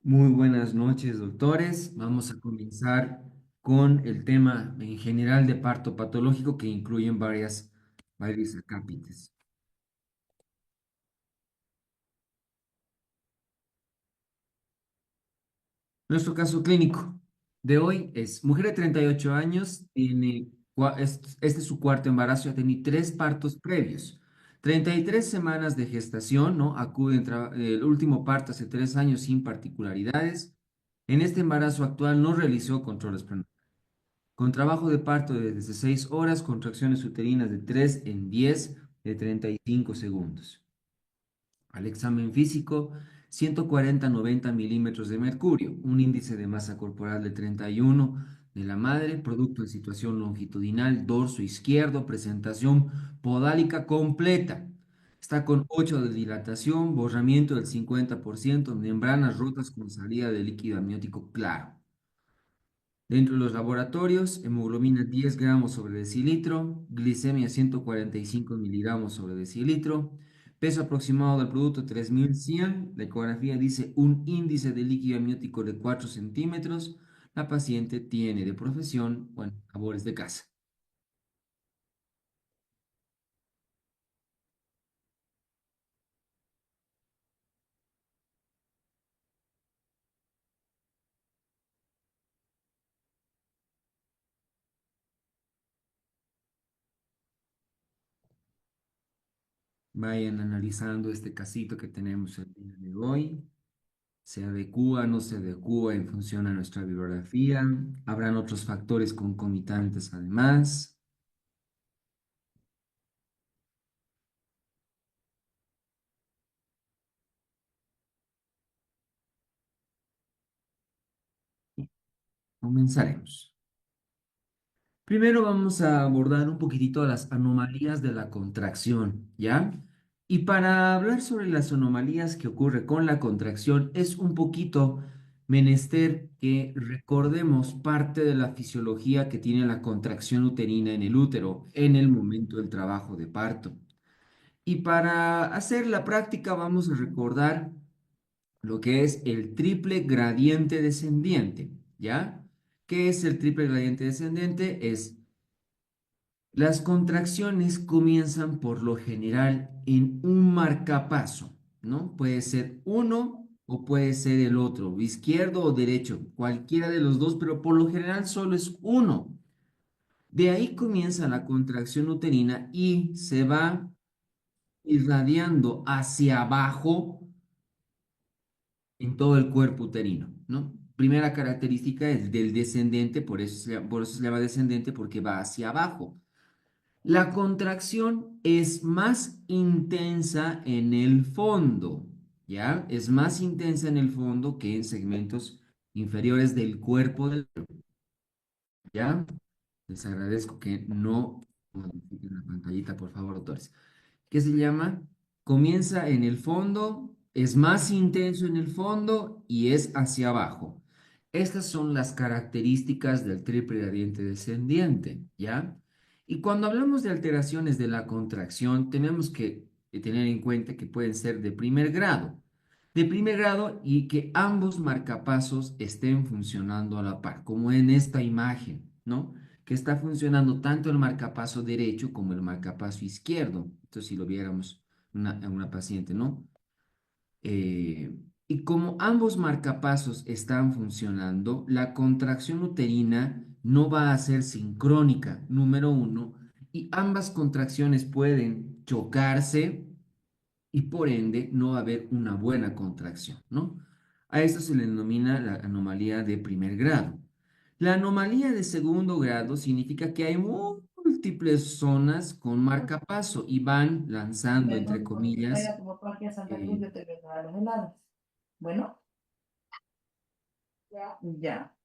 Muy buenas noches, doctores. Vamos a comenzar con el tema en general de parto patológico que incluyen varios acápites. Nuestro caso clínico de hoy es mujer de 38 años, este es su cuarto embarazo, ya tiene tres partos previos. 33 semanas de gestación, ¿no? El último parto hace 3 años sin particularidades. En este embarazo actual no realizó controles con trabajo de parto de 16 horas, contracciones uterinas de 3 en 10 de 35 segundos. Al examen físico, 140-90 milímetros de mercurio, un índice de masa corporal de 31 de la madre, producto de situación longitudinal, dorso izquierdo, presentación podálica completa. Está con 8 de dilatación, borramiento del 50%, membranas rotas con salida de líquido amniótico claro. Dentro de los laboratorios, hemoglobina 10 gramos sobre decilitro, glicemia 145 miligramos sobre decilitro, peso aproximado del producto 3100, la ecografía dice un índice de líquido amniótico de 4 centímetros, la paciente tiene de profesión, bueno, labores de casa. Vayan analizando este casito que tenemos el día de hoy. Se adecúa, no se adecúa en función a nuestra bibliografía. Habrán otros factores concomitantes además. Comenzaremos. Primero vamos a abordar un poquitito las anomalías de la contracción, ¿ya? Y para hablar sobre las anomalías que ocurre con la contracción, es un poquito menester que recordemos parte de la fisiología que tiene la contracción uterina en el útero en el momento del trabajo de parto. Y para hacer la práctica vamos a recordar lo que es el triple gradiente descendiente, ¿ya? ¿Qué es el triple gradiente descendente? Es las contracciones comienzan por lo general en un marcapaso, ¿no? Puede ser uno o puede ser el otro, izquierdo o derecho, cualquiera de los dos, pero por lo general solo es uno. De ahí comienza la contracción uterina y se va irradiando hacia abajo en todo el cuerpo uterino, ¿no? Primera característica es del descendente, por eso se llama descendente, porque va hacia abajo. La contracción es más intensa en el fondo, ¿ya? Es más intensa en el fondo que en segmentos inferiores del cuerpo ¿ya? Les agradezco que no modifiquen la pantallita, por favor, doctores. ¿Qué se llama? Comienza en el fondo, es más intenso en el fondo y es hacia abajo. Estas son las características del triple gradiente descendiente, ¿ya? Y cuando hablamos de alteraciones de la contracción, tenemos que tener en cuenta que pueden ser de primer grado y que ambos marcapasos estén funcionando a la par, como en esta imagen, ¿no? Que está funcionando tanto el marcapaso derecho como el marcapaso izquierdo. Entonces, si lo viéramos en una paciente, ¿no? Eh, y como ambos marcapasos están funcionando, la contracción uterina no va a ser sincrónica, número uno, y ambas contracciones pueden chocarse y por ende no va a haber una buena contracción, ¿no? A esto se le denomina la anomalía de primer grado. La anomalía de segundo grado significa que hay múltiples zonas con marcapaso y van lanzando, Ven, entre nosotros vamos a ir comillas, a tu papá aquí a Santa Cruz, eh, yo te voy a dar los helados. Bueno, ya.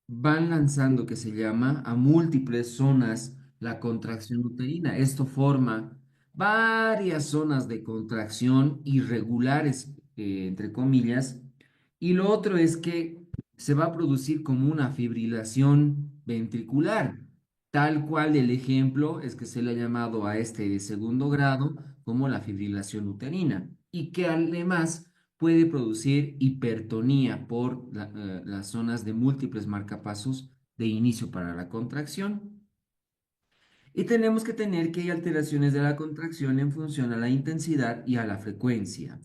van lanzando, que se llama, a múltiples zonas la contracción uterina. Esto forma varias zonas de contracción irregulares, entre comillas, y lo otro es que se va a producir como una fibrilación ventricular, tal cual el ejemplo es que se le ha llamado a este de segundo grado como la fibrilación uterina, y que además puede producir hipertonía por las zonas de múltiples marcapasos de inicio para la contracción. Y tenemos que tener que hay alteraciones de la contracción en función a la intensidad y a la frecuencia.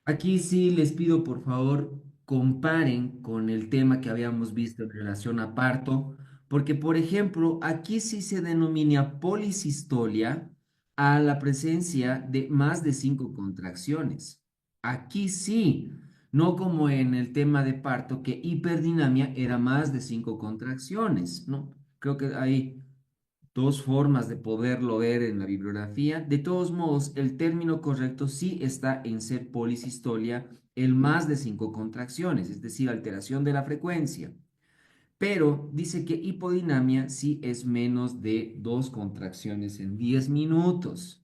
Aquí sí les pido por favor comparen con el tema que habíamos visto en relación a parto, porque por ejemplo aquí sí se denomina polisistolia a la presencia de más de 5 contracciones. Aquí sí, no como en el tema de parto que hiperdinamia era más de 5 contracciones, ¿no? Creo que hay dos formas de poderlo ver en la bibliografía. De todos modos, el término correcto sí está en ser polisistolia, el más de 5 contracciones, es decir, alteración de la frecuencia. Pero dice que hipodinamia sí es menos de 2 contracciones en 10 minutos.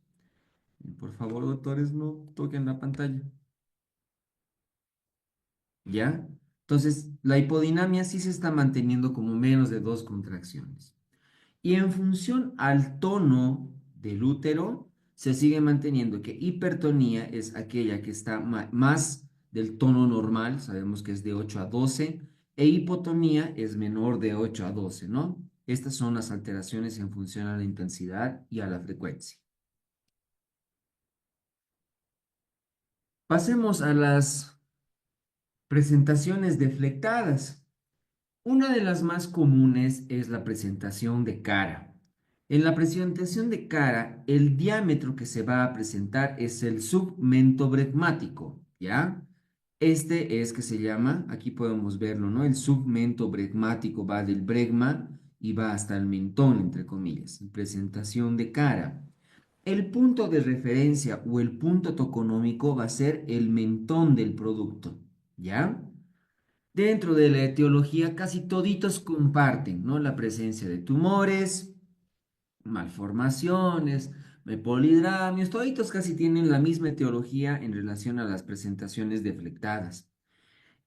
Por favor, doctores, no toquen la pantalla. ¿Ya? Entonces, la hipodinamia sí se está manteniendo como menos de 2 contracciones. Y en función al tono del útero, se sigue manteniendo que hipertonía es aquella que está más del tono normal, sabemos que es de 8 a 12, e hipotonía es menor de 8 a 12, ¿no? Estas son las alteraciones en función a la intensidad y a la frecuencia. Pasemos a las presentaciones deflectadas. Una de las más comunes es la presentación de cara. En la presentación de cara, el diámetro que se va a presentar es el submento bregmático, ¿ya? Este es que se llama, aquí podemos verlo, ¿no? El submento bregmático va del bregma y va hasta el mentón, entre comillas. Presentación de cara. El punto de referencia o el punto toconómico va a ser el mentón del producto, ¿ya? Dentro de la etiología casi toditos comparten, ¿no? La presencia de tumores, malformaciones, polidramios, toditos casi tienen la misma etiología en relación a las presentaciones deflectadas.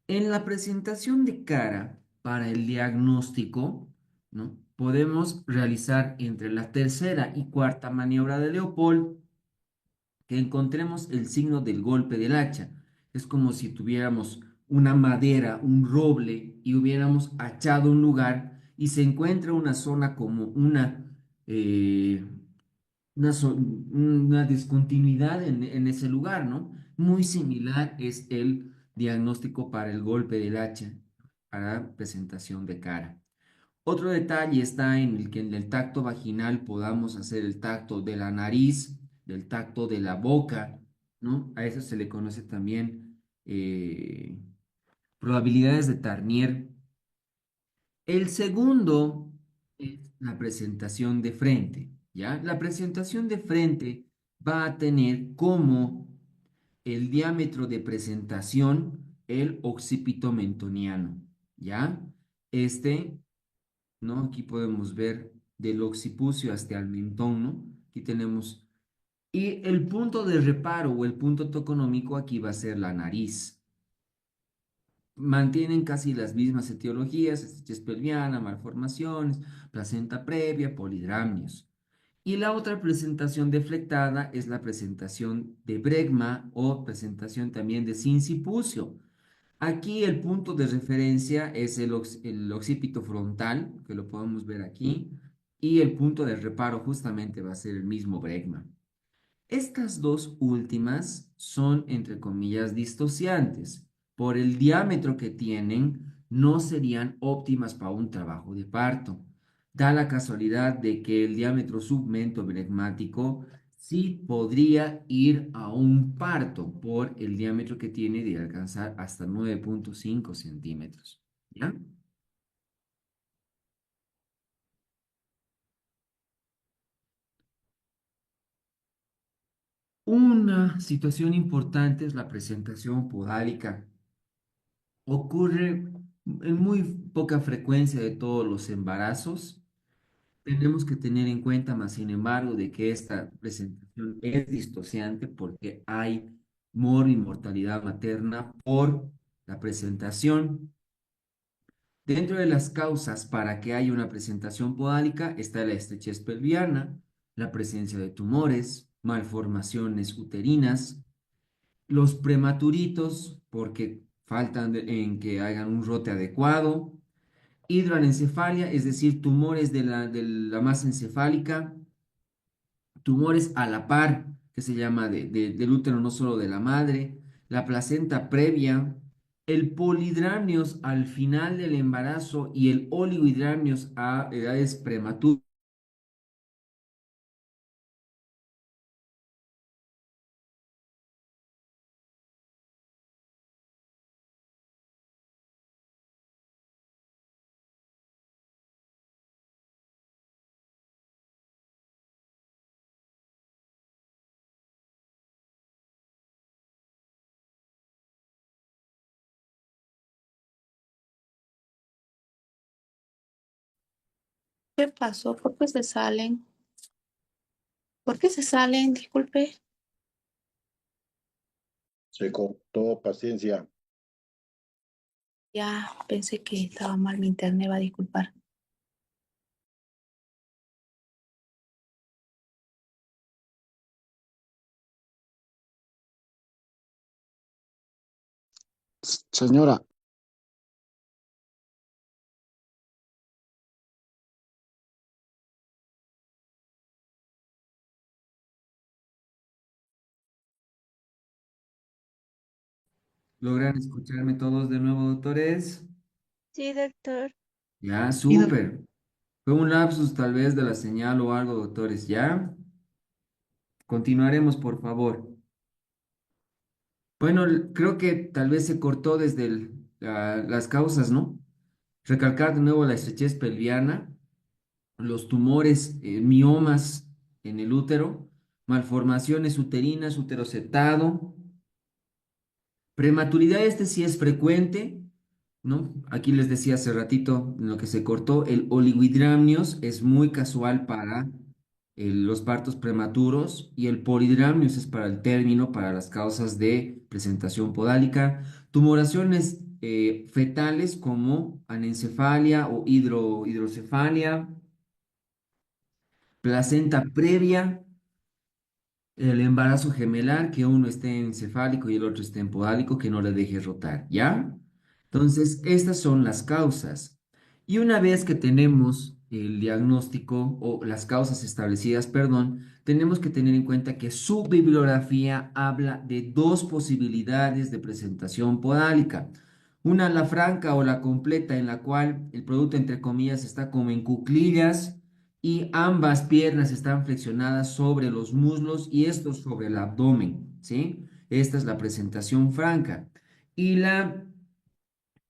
En la presentación de cara, para el diagnóstico, ¿no? Podemos realizar entre la tercera y cuarta maniobra de Leopold que encontremos el signo del golpe del hacha. Es como si tuviéramos una madera, un roble, y hubiéramos hachado un lugar y se encuentra una zona como eh, una discontinuidad en ese lugar, ¿no? Muy similar es el diagnóstico para el golpe del hacha, para presentación de cara. Otro detalle está en el que en el tacto vaginal podamos hacer el tacto de la nariz, del tacto de la boca, ¿no? A eso se le conoce también probabilidades de Tarnier. El segundo es la presentación de frente, ¿ya? La presentación de frente va a tener como el diámetro de presentación el occipito mentoniano, ¿ya? Este, ¿no? Aquí podemos ver del occipucio hasta el mentón, ¿no? Aquí tenemos. Y el punto de reparo o el punto toconómico aquí va a ser la nariz. Mantienen casi las mismas etiologías, estrechez pelviana, malformaciones, placenta previa, polidramios. Y la otra presentación deflectada es la presentación de bregma o presentación también de sincipucio. Aquí el punto de referencia es el occipito frontal, que lo podemos ver aquí, y el punto de reparo justamente va a ser el mismo bregma. Estas dos últimas son, entre comillas, distociantes. Por el diámetro que tienen, no serían óptimas para un trabajo de parto. Da la casualidad de que el diámetro submentobregmático sí podría ir a un parto por el diámetro que tiene de alcanzar hasta 9,5 centímetros. ¿Ya? Una situación importante es la presentación podálica. Ocurre en muy poca frecuencia de todos los embarazos. Tenemos que tener en cuenta, más sin embargo, de que esta presentación es distociante porque hay y mortalidad materna por la presentación. Dentro de las causas para que haya una presentación podálica está la estrechez pelviana, la presencia de tumores, malformaciones uterinas, los prematuritos, porque faltan en que hagan un rote adecuado, hidroanencefalia, es decir, tumores de la masa encefálica, tumores a la par, que se llama del útero, no solo de la madre, la placenta previa, el polidramnios al final del embarazo y el oligohidramnios a edades prematuras. ¿Qué pasó? ¿Por qué se salen? ¿Por qué se salen? Disculpe. Se cortó, paciencia. Ya pensé que estaba mal mi internet, va a disculpar. Señora, ¿Logran escucharme todos de nuevo, doctores? Sí, doctor. Ya, súper. Fue un lapsus tal vez de la señal o algo, doctores, ¿ya? Continuaremos, por favor. Bueno, creo que tal vez se cortó desde las causas, ¿no? Recalcar de nuevo la estrechez pelviana, los tumores, miomas en el útero, malformaciones uterinas, uterocetado, prematuridad, este sí es frecuente, ¿no? Aquí les decía hace ratito, en lo que se cortó, el oligohidramnios es muy casual para los partos prematuros y el polidramnios es para el término, para las causas de presentación podálica. Tumoraciones fetales como anencefalia o hidrocefalia, placenta previa, el embarazo gemelar, que uno esté encefálico y el otro esté en podálico, que no le deje rotar, ¿ya? Entonces, estas son las causas. Y una vez que tenemos el diagnóstico o las causas establecidas, perdón, tenemos que tener en cuenta que su bibliografía habla de dos posibilidades de presentación podálica. Una, la franca o la completa, en la cual el producto, entre comillas, está como en cuclillas y ambas piernas están flexionadas sobre los muslos y estos sobre el abdomen, ¿sí? Esta es la presentación franca. Y la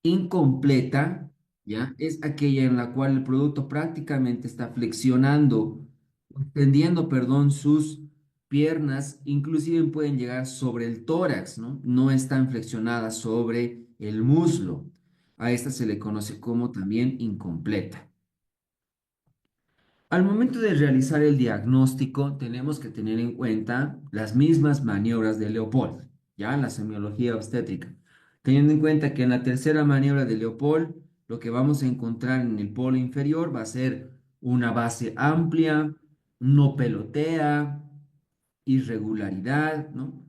incompleta, ¿ya? Es aquella en la cual el producto prácticamente está flexionando, extendiendo, perdón, sus piernas, inclusive pueden llegar sobre el tórax, ¿no? No están flexionadas sobre el muslo. A esta se le conoce como también incompleta. Al momento de realizar el diagnóstico, tenemos que tener en cuenta las mismas maniobras de Leopold, ya en la semiología obstétrica. Teniendo en cuenta que en la tercera maniobra de Leopold, lo que vamos a encontrar en el polo inferior va a ser una base amplia, no pelotea, irregularidad, ¿no?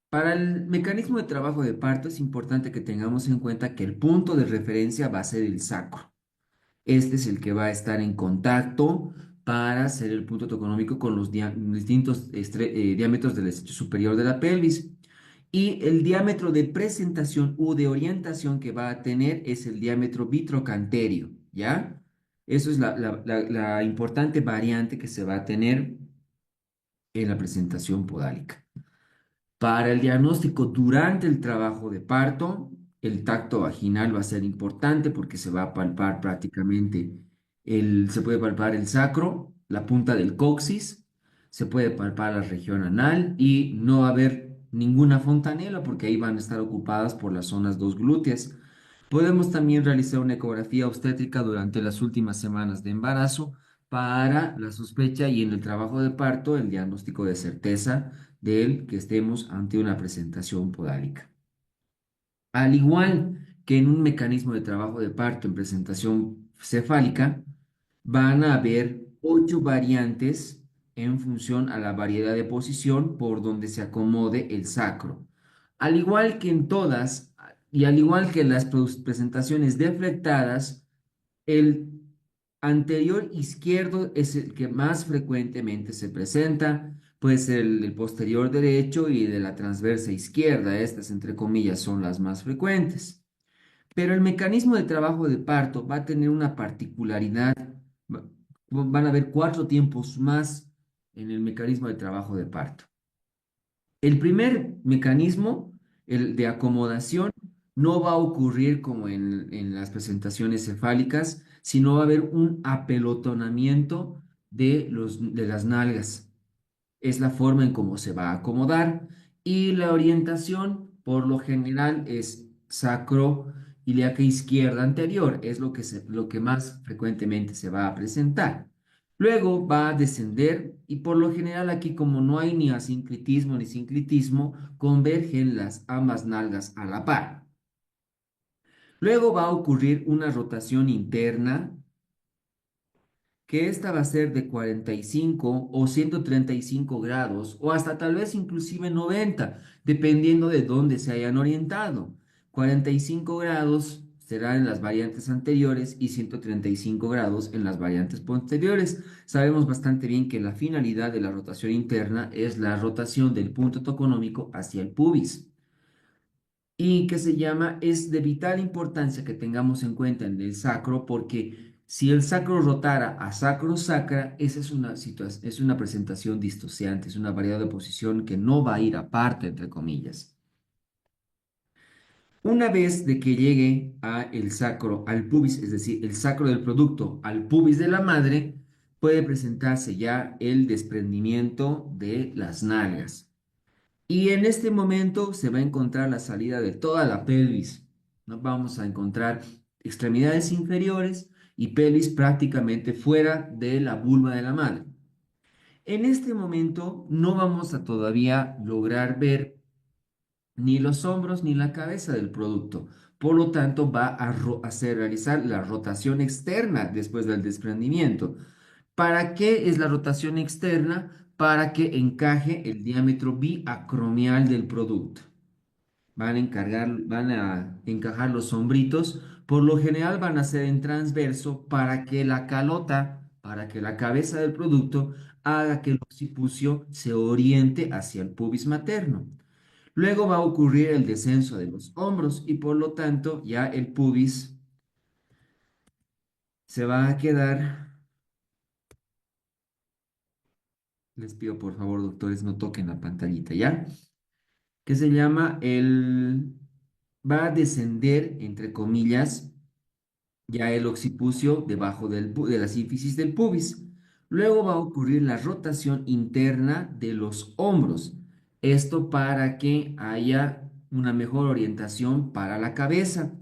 Para el mecanismo de trabajo de parto es importante que tengamos en cuenta que el punto de referencia va a ser el sacro. Este es el que va a estar en contacto para hacer el punto toconómico con los distintos diámetros del estrecho superior de la pelvis. Y el diámetro de presentación u de orientación que va a tener es el diámetro vitrocanterio, ¿ya? Eso es la importante variante que se va a tener en la presentación podálica. Para el diagnóstico durante el trabajo de parto, el tacto vaginal va a ser importante porque se va a palpar prácticamente se puede palpar el sacro, la punta del coxis, se puede palpar la región anal y no va a haber ninguna fontanela porque ahí van a estar ocupadas por las zonas dos glúteas. Podemos también realizar una ecografía obstétrica durante las últimas semanas de embarazo para la sospecha y en el trabajo de parto el diagnóstico de certeza del que estemos ante una presentación podálica. Al igual que en un mecanismo de trabajo de parto en presentación cefálica, van a haber 8 variantes en función a la variedad de posición por donde se acomode el sacro. Al igual que en todas, y al igual que en las presentaciones deflectadas, el anterior izquierdo es el que más frecuentemente se presenta, puede ser el posterior derecho y de la transversa izquierda. Estas, entre comillas, son las más frecuentes. Pero el mecanismo de trabajo de parto va a tener una particularidad. va- Van a haber cuatro tiempos más en el mecanismo de trabajo de parto. El primer mecanismo, el de acomodación, no va a ocurrir como en las presentaciones cefálicas, sino va a haber un apelotonamiento de las nalgas. Es la forma en cómo se va a acomodar y la orientación por lo general es sacroiliaca izquierda anterior, es lo que más frecuentemente se va a presentar. Luego va a descender y por lo general aquí como no hay ni asinclitismo ni sinclitismo, convergen las ambas nalgas a la par. Luego va a ocurrir una rotación interna que esta va a ser de 45 o 135 grados o hasta tal vez inclusive 90, dependiendo de dónde se hayan orientado. 45 grados será en las variantes anteriores y 135 grados en las variantes posteriores. Sabemos bastante bien que la finalidad de la rotación interna es la rotación del punto toconómico hacia el pubis y que se llama, es de vital importancia que tengamos en cuenta en el sacro, porque si el sacro rotara a sacro-sacra, esa es una situación, es una presentación distociante, es una variedad de posición que no va a ir aparte, entre comillas. Una vez de que llegue a el sacro al pubis, es decir, el sacro del producto al pubis de la madre, puede presentarse ya el desprendimiento de las nalgas. Y en este momento se va a encontrar la salida de toda la pelvis. ¿No? Vamos a encontrar extremidades inferiores y pelvis prácticamente fuera de la vulva de la madre. En este momento no vamos a todavía lograr ver ni los hombros ni la cabeza del producto. Por lo tanto, va a hacer realizar la rotación externa después del desprendimiento. ¿Para qué es la rotación externa? Para que encaje el diámetro biacromial del producto. Van a encajar los hombritos. Por lo general van a ser en transverso para que la calota, para que la cabeza del producto haga que el occipucio se oriente hacia el pubis materno. Luego va a ocurrir el descenso de los hombros y por lo tanto ya el pubis se va a quedar. Les pido por favor, doctores, no toquen la pantallita, ¿ya? Que se llama va a descender, entre comillas, ya el occipucio debajo de la sínfisis del pubis. Luego va a ocurrir la rotación interna de los hombros. Esto para que haya una mejor orientación para la cabeza.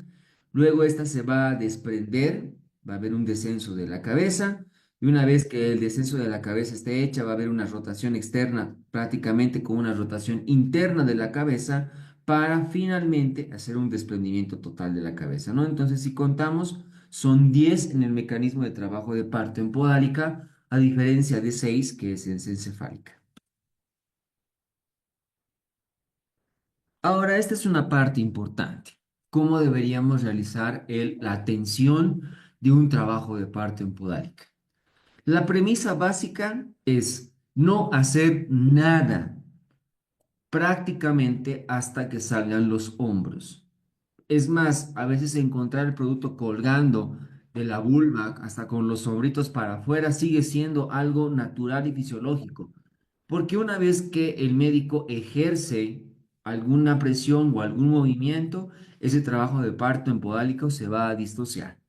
Luego esta se va a desprender, va a haber un descenso de la cabeza. Y una vez que el descenso de la cabeza esté hecha, va a haber una rotación externa, prácticamente con una rotación interna de la cabeza, para finalmente hacer un desprendimiento total de la cabeza, ¿no? Entonces, si contamos, son 10 en el mecanismo de trabajo de parto en podálica, a diferencia de 6 que es en encefálica. Ahora, esta es una parte importante. ¿Cómo deberíamos realizar la atención de un trabajo de parto en podálica? La premisa básica es no hacer nada prácticamente hasta que salgan los hombros. Es más, a veces encontrar el producto colgando de la vulva hasta con los sombritos para afuera sigue siendo algo natural y fisiológico, porque una vez que el médico ejerce alguna presión o algún movimiento, ese trabajo de parto en podálico se va a disociar.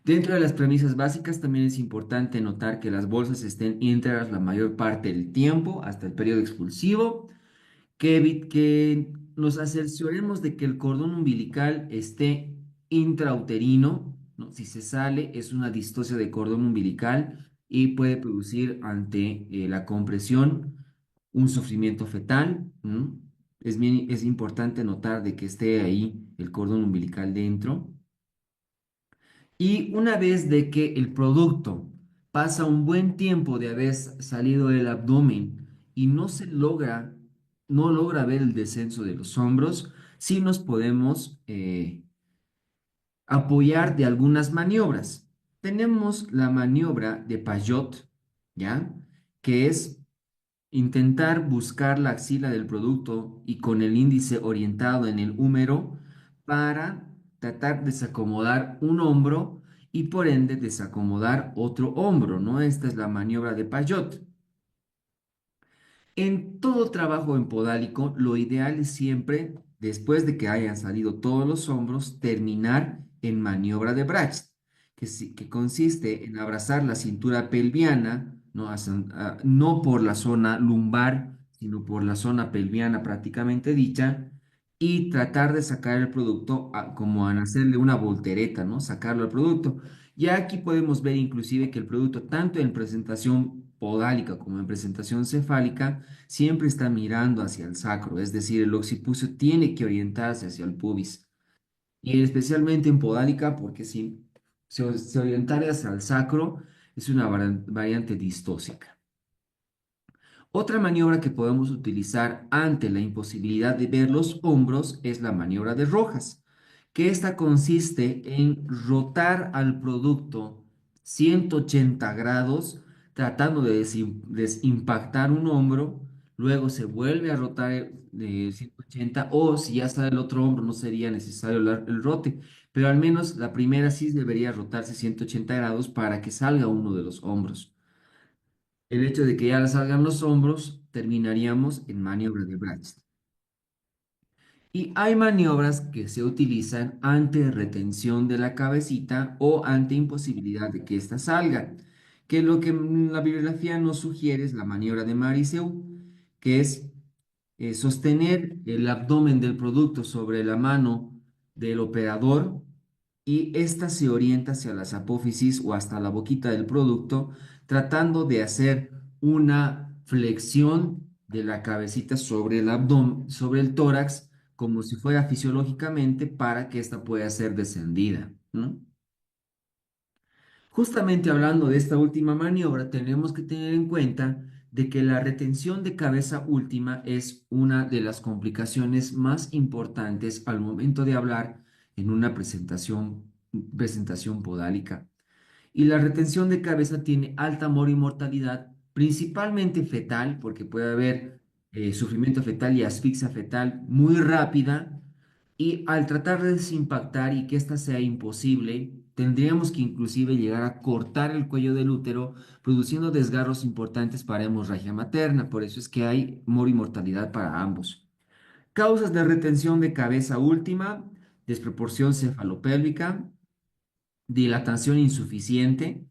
Dentro de las premisas básicas también es importante notar que las bolsas estén íntegras la mayor parte del tiempo hasta el periodo expulsivo, que nos aseguremos de que el cordón umbilical esté intrauterino, ¿no? Si se sale, es una distosia de cordón umbilical y puede producir ante la compresión un sufrimiento fetal. ¿No? Es importante notar de que esté ahí el cordón umbilical dentro. Y una vez de que el producto pasa un buen tiempo de haber salido del abdomen y no logra ver el descenso de los hombros, sí nos podemos apoyar de algunas maniobras. Tenemos la maniobra de Payot, ¿ya? Que es intentar buscar la axila del producto y con el índice orientado en el húmero para tratar de desacomodar un hombro y por ende desacomodar otro hombro, ¿no? Esta es la maniobra de Payot. En todo trabajo en podálico, lo ideal es siempre, después de que hayan salido todos los hombros, terminar en maniobra de Bracht, que consiste en abrazar la cintura pelviana, no, no por la zona lumbar, sino por la zona pelviana prácticamente dicha, y tratar de sacar el producto como en hacerle una voltereta, ¿no? Sacarlo al producto. Ya aquí podemos ver inclusive que el producto, tanto en presentación podálica como en presentación cefálica, siempre está mirando hacia el sacro, es decir, el occipucio tiene que orientarse hacia el pubis. Y especialmente en podálica, porque si se orientara hacia el sacro, es una variante distósica. Otra maniobra que podemos utilizar ante la imposibilidad de ver los hombros es la maniobra de Rojas, que esta consiste en rotar al producto 180 grados, tratando de desimpactar un hombro, luego se vuelve a rotar 180, o si ya está el otro hombro no sería necesario el rote, pero al menos la primera sí debería rotarse 180 grados para que salga uno de los hombros. El hecho de que ya le salgan los hombros, terminaríamos en maniobra de Braxton. Y hay maniobras que se utilizan ante retención de la cabecita o ante imposibilidad de que ésta salga, que lo que la bibliografía nos sugiere es la maniobra de Mariseau, que es sostener el abdomen del producto sobre la mano del operador y ésta se orienta hacia las apófisis o hasta la boquita del producto, tratando de hacer una flexión de la cabecita sobre el abdomen, sobre el tórax, como si fuera fisiológicamente para que ésta pueda ser descendida, ¿no? Justamente hablando de esta última maniobra, tenemos que tener en cuenta de que la retención de cabeza última es una de las complicaciones más importantes al momento de hablar en una presentación podálica. Y la retención de cabeza tiene alta mortalidad, principalmente fetal, porque puede haber sufrimiento fetal y asfixia fetal muy rápida. Y al tratar de desimpactar y que ésta sea imposible, tendríamos que inclusive llegar a cortar el cuello del útero, produciendo desgarros importantes para hemorragia materna. Por eso es que hay mortalidad para ambos. Causas de retención de cabeza última: desproporción cefalopélvica, dilatación insuficiente,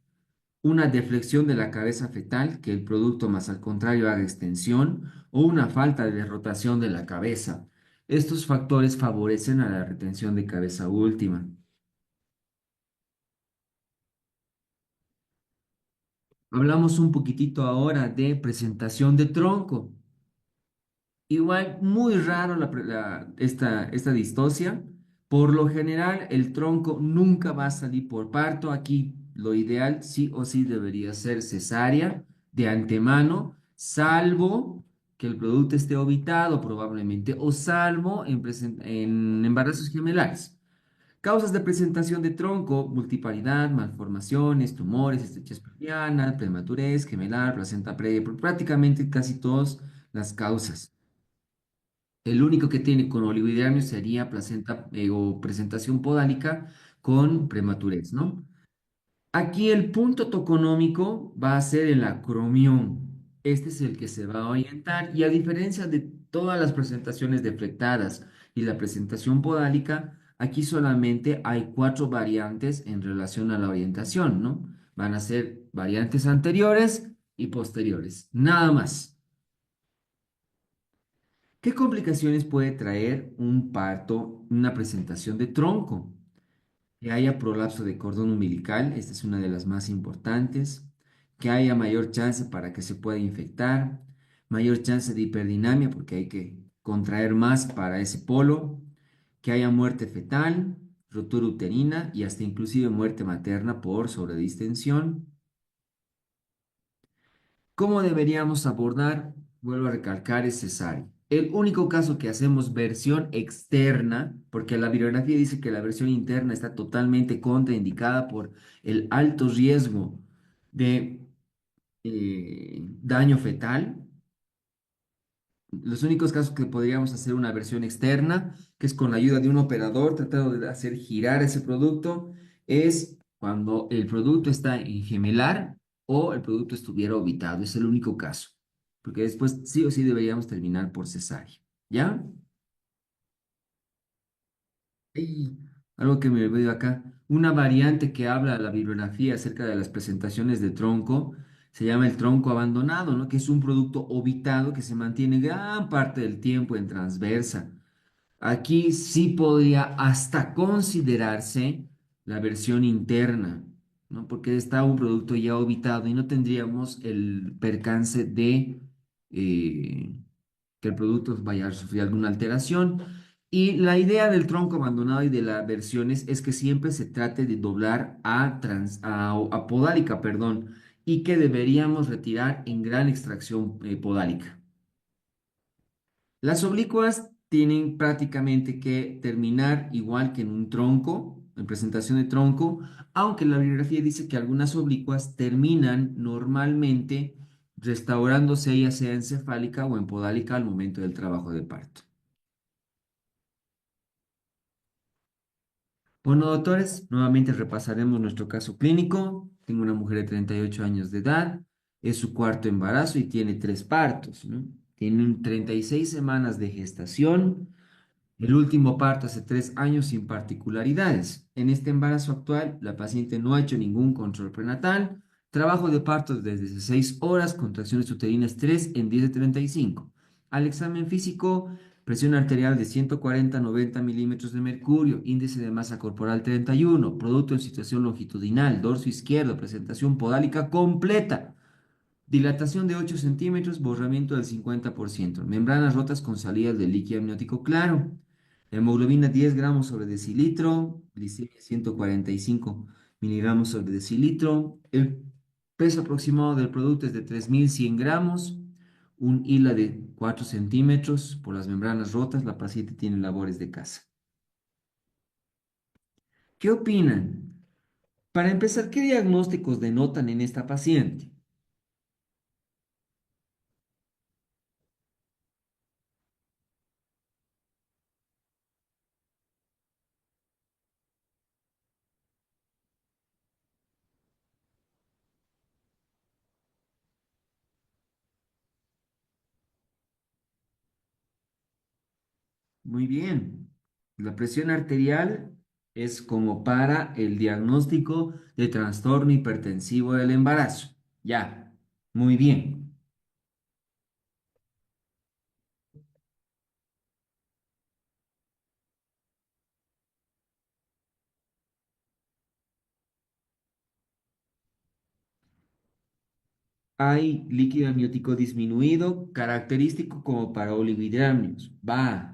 una deflexión de la cabeza fetal, que el producto más al contrario haga extensión, o una falta de rotación de la cabeza. Estos factores favorecen a la retención de cabeza última. Hablamos un poquitito ahora de presentación de tronco. Igual, muy raro esta distosia. Por lo general, el tronco nunca va a salir por parto. Aquí lo ideal sí o sí debería ser cesárea de antemano, salvo que el producto esté ovitado probablemente, o salvo en embarazos gemelares. Causas de presentación de tronco: multiparidad, malformaciones, tumores, estrechez pelviana, prematurez, gemelar, placenta previa, prácticamente casi todas las causas. El único que tiene con oligohidramnios sería placenta o presentación podálica con prematurez, ¿no? Aquí el punto toconómico va a ser el acromión. Este es el que se va a orientar y a diferencia de todas las presentaciones deflectadas y la presentación podálica, aquí solamente hay 4 variantes en relación a la orientación, ¿no? Van a ser variantes anteriores y posteriores, nada más. ¿Qué complicaciones puede traer un parto, una presentación de tronco? Que haya prolapso de cordón umbilical, esta es una de las más importantes, que haya mayor chance para que se pueda infectar, mayor chance de hiperdinamia porque hay que contraer más para ese polo, que haya muerte fetal, rotura uterina y hasta inclusive muerte materna por sobredistensión. ¿Cómo deberíamos abordar? Vuelvo a recalcar, es cesárea. El único caso que hacemos versión externa, porque la bibliografía dice que la versión interna está totalmente contraindicada por el alto riesgo de daño fetal. Los únicos casos que podríamos hacer una versión externa, que es con la ayuda de un operador, tratando de hacer girar ese producto, es cuando el producto está en gemelar o el producto estuviera orbitado. Es el único caso. Porque después sí o sí deberíamos terminar por cesárea. ¿Ya? Y algo que me veo acá. Una variante que habla la bibliografía acerca de las presentaciones de tronco se llama el tronco abandonado, ¿no? Que es un producto orbitado que se mantiene gran parte del tiempo en transversa. Aquí sí podría hasta considerarse la versión interna, ¿no? Porque está un producto ya orbitado y no tendríamos el percance de que el producto vaya a sufrir alguna alteración. Y la idea del tronco abandonado y de las versiones es que siempre se trate de doblar a podálica, perdón, y que deberíamos retirar en gran extracción podálica. Las oblicuas tienen prácticamente que terminar igual que en un tronco, en presentación de tronco, aunque la bibliografía dice que algunas oblicuas terminan normalmente restaurándose ya sea encefálica o en podálica al momento del trabajo de parto. Bueno, doctores, nuevamente repasaremos nuestro caso clínico. Tengo una mujer de 38 años de edad, es su cuarto embarazo y tiene tres partos, ¿no? Tiene 36 semanas de gestación. El último parto hace 3 años sin particularidades. En este embarazo actual, la paciente no ha hecho ningún control prenatal. Trabajo de parto desde 16 horas, contracciones uterinas 3 en 10 de 35. Al examen físico, presión arterial de 140-90 milímetros de mercurio, índice de masa corporal 31, producto en situación longitudinal, dorso izquierdo, presentación podálica completa. Dilatación de 8 centímetros, borramiento del 50%. Membranas rotas con salidas de líquido amniótico claro. Hemoglobina 10 gramos sobre decilitro. Glicemia 145 miligramos sobre decilitro. El peso aproximado del producto es de 3.100 gramos. Un hila de 4 centímetros por las membranas rotas. La paciente tiene labores de casa. ¿Qué opinan? Para empezar, ¿qué diagnósticos denotan en esta paciente? Muy bien. La presión arterial es como para el diagnóstico de trastorno hipertensivo del embarazo. Ya, muy bien. Hay líquido amniótico disminuido, característico como para oligohidramnios. Va.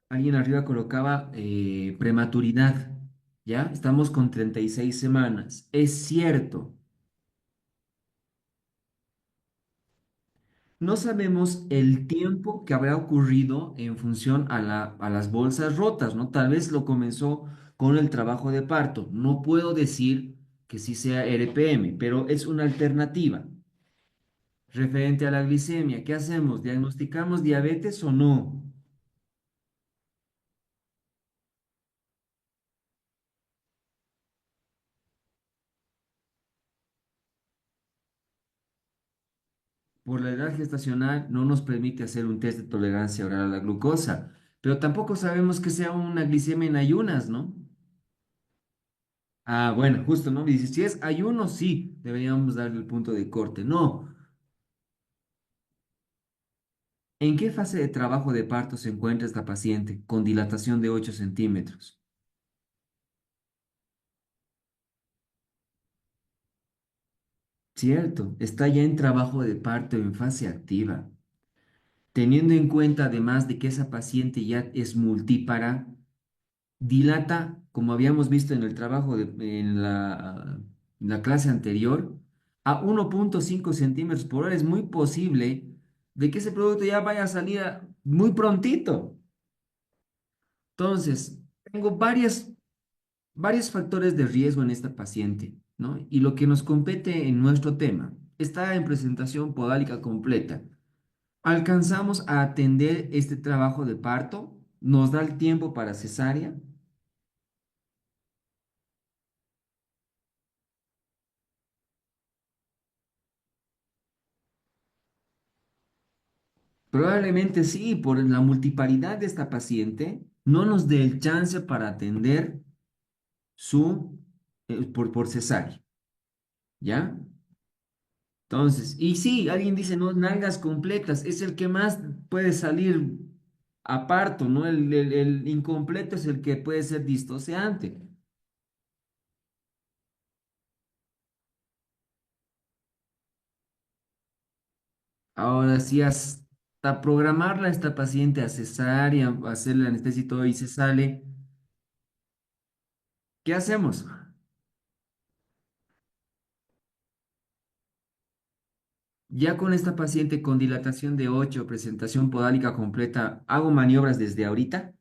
Alguien arriba colocaba prematuridad. ¿Ya? Estamos con 36 semanas. Es cierto. No sabemos el tiempo que habrá ocurrido en función a las bolsas rotas, ¿no? Tal vez lo comenzó con el trabajo de parto. No puedo decir que sí sea RPM, pero es una alternativa. Referente a la glicemia, ¿qué hacemos? ¿Diagnosticamos diabetes o no? Por la edad gestacional no nos permite hacer un test de tolerancia oral a la glucosa, pero tampoco sabemos que sea una glicemia en ayunas, ¿no? Ah, bueno, justo, ¿no? Me dice, si es ayuno, sí, deberíamos darle el punto de corte. No. ¿En qué fase de trabajo de parto se encuentra esta paciente con dilatación de 8 centímetros? cierto, está ya en trabajo de parto en fase activa. Teniendo en cuenta además de que esa paciente ya es multípara, dilata, como habíamos visto en el trabajo en la clase anterior, a 1,5 centímetros por hora. Es muy posible de que ese producto ya vaya a salir muy prontito. Entonces, tengo varios factores de riesgo en esta paciente, ¿no? Y lo que nos compete en nuestro tema está en presentación podálica completa. ¿Alcanzamos a atender este trabajo de parto? ¿Nos da el tiempo para cesárea? Probablemente sí, por la multiparidad de esta paciente, no nos dé el chance para atender su por cesárea, ¿ya? Entonces, y sí, alguien dice, no, nalgas completas, es el que más puede salir a parto, ¿no? El incompleto es el que puede ser distoceante. Ahora, si hasta programarla a esta paciente a cesárea, hacerle anestesia y todo y se sale, ¿qué hacemos? Ya con esta paciente con dilatación de 8, presentación podálica completa, ¿hago maniobras desde ahorita?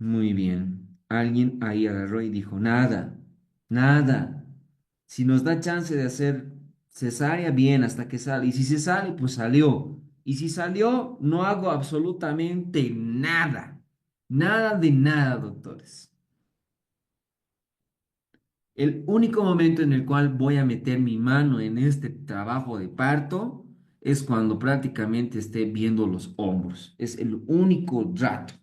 Muy bien. Alguien ahí agarró y dijo, nada, nada. Si nos da chance de hacer cesárea, bien, hasta que sale. Y si se sale, pues salió. Y si salió, no hago absolutamente nada. Nada de nada, doctores. El único momento en el cual voy a meter mi mano en este trabajo de parto es cuando prácticamente esté viendo los hombros. Es el único rato.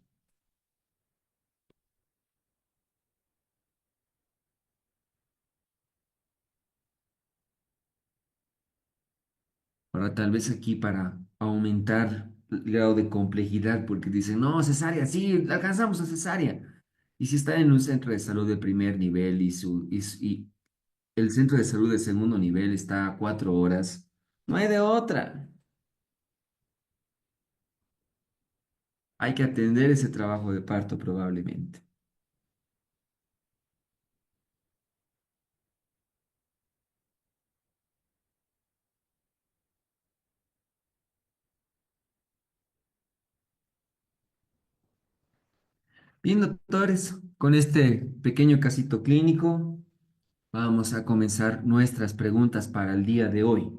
Ahora, tal vez aquí para aumentar el grado de complejidad, porque dicen, no, cesárea, sí, alcanzamos a cesárea. Y si está en un centro de salud de primer nivel y el centro de salud de segundo nivel está a 4 horas, no hay de otra. Hay que atender ese trabajo de parto probablemente. Bien, doctores, con este pequeño casito clínico, vamos a comenzar nuestras preguntas para el día de hoy.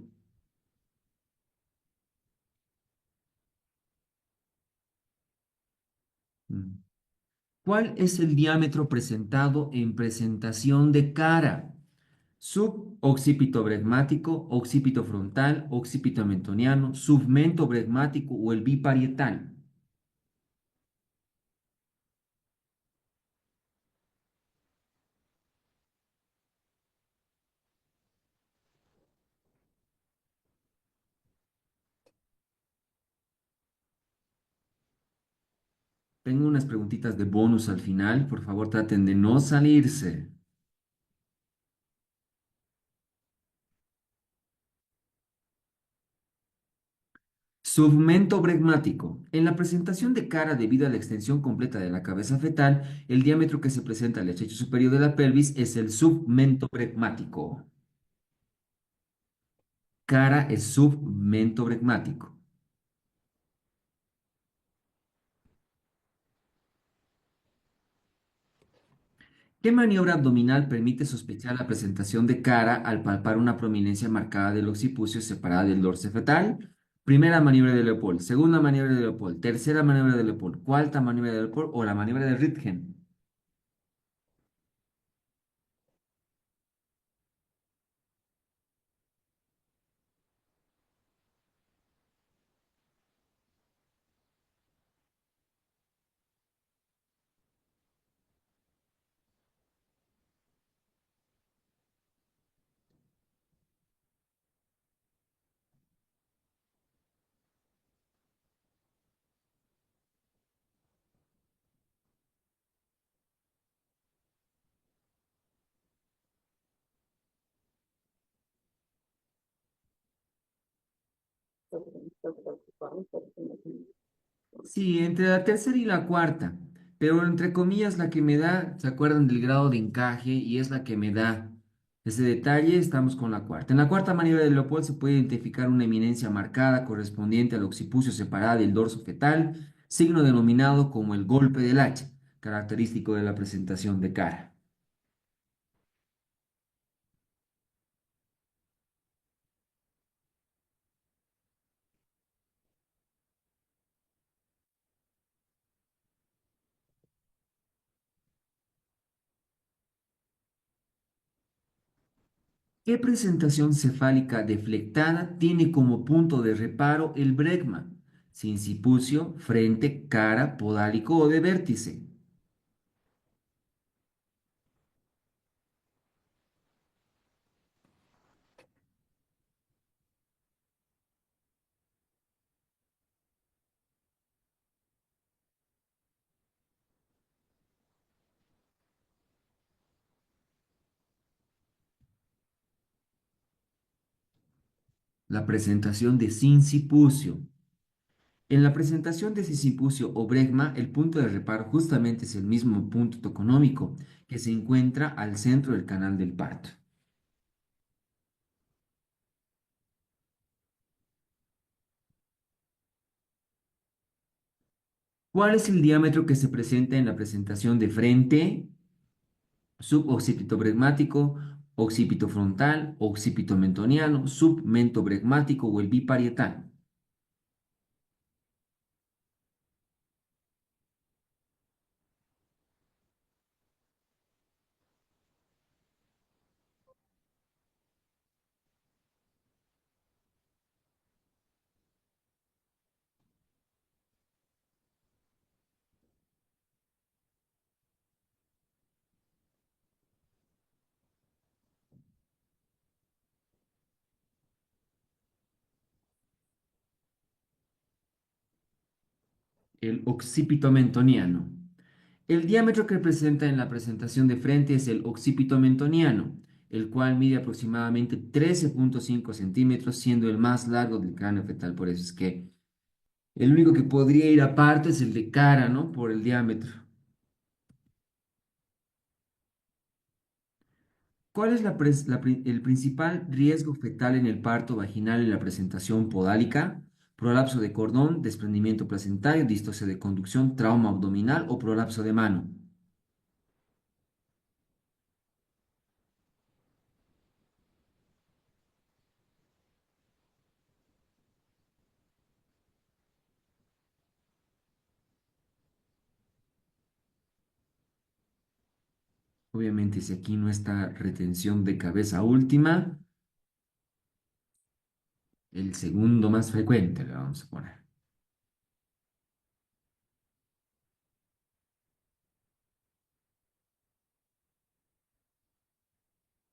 Mm. ¿Cuál es el diámetro presentado en presentación de cara? Suboccipito bregmático, occipito frontal, occipito mentoniano, submento bregmático o el biparietal. Tengo unas preguntitas de bonus al final. Por favor, traten de no salirse. Submento bregmático. En la presentación de cara, debido a la extensión completa de la cabeza fetal, el diámetro que se presenta al estrecho superior de la pelvis es el submento bregmático. Cara es submento bregmático. ¿Qué maniobra abdominal permite sospechar la presentación de cara al palpar una prominencia marcada del occipucio separada del dorso fetal? Primera maniobra de Leopold, segunda maniobra de Leopold, tercera maniobra de Leopold, cuarta maniobra de Leopold o la maniobra de Röntgen. Sí, entre la tercera y la cuarta, pero entre comillas la que me da, ¿se acuerdan del grado de encaje? Y es la que me da ese detalle, estamos con la cuarta. En la cuarta maniobra de Leopold se puede identificar una eminencia marcada correspondiente al occipucio separado del dorso fetal, signo denominado como el golpe del hacha, característico de la presentación de cara. ¿Qué presentación cefálica deflectada tiene como punto de reparo el bregma? Sincipucio, frente, cara, podálico o de vértice. La presentación de sincipucio. En la presentación de sincipucio o bregma, el punto de reparo justamente es el mismo punto toconómico que se encuentra al centro del canal del parto. ¿Cuál es el diámetro que se presenta en la presentación de frente? Suboccipito bregmático, occipito frontal, occipito mentoniano, submento bregmático o el biparietal. El occipito mentoniano. El diámetro que presenta en la presentación de frente es el occipito mentoniano, el cual mide aproximadamente 13,5 centímetros, siendo el más largo del cráneo fetal. Por eso es que el único que podría ir aparte es el de cara, ¿no? Por el diámetro. ¿Cuál es el principal riesgo fetal en el parto vaginal en la presentación podálica? Prolapso de cordón, desprendimiento placentario, distosia de conducción, trauma abdominal o prolapso de mano. Obviamente, si aquí no está retención de cabeza última, el segundo más frecuente le vamos a poner.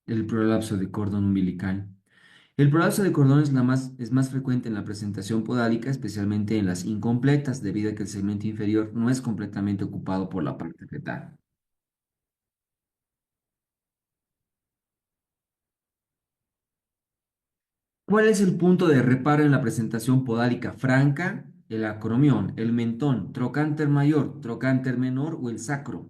El prolapso de cordón umbilical. El prolapso de cordón es más frecuente en la presentación podálica, especialmente en las incompletas, debido a que el segmento inferior no es completamente ocupado por la parte fetal. ¿Cuál es el punto de reparo en la presentación podálica franca? El acromión, el mentón, trocánter mayor, trocánter menor o el sacro.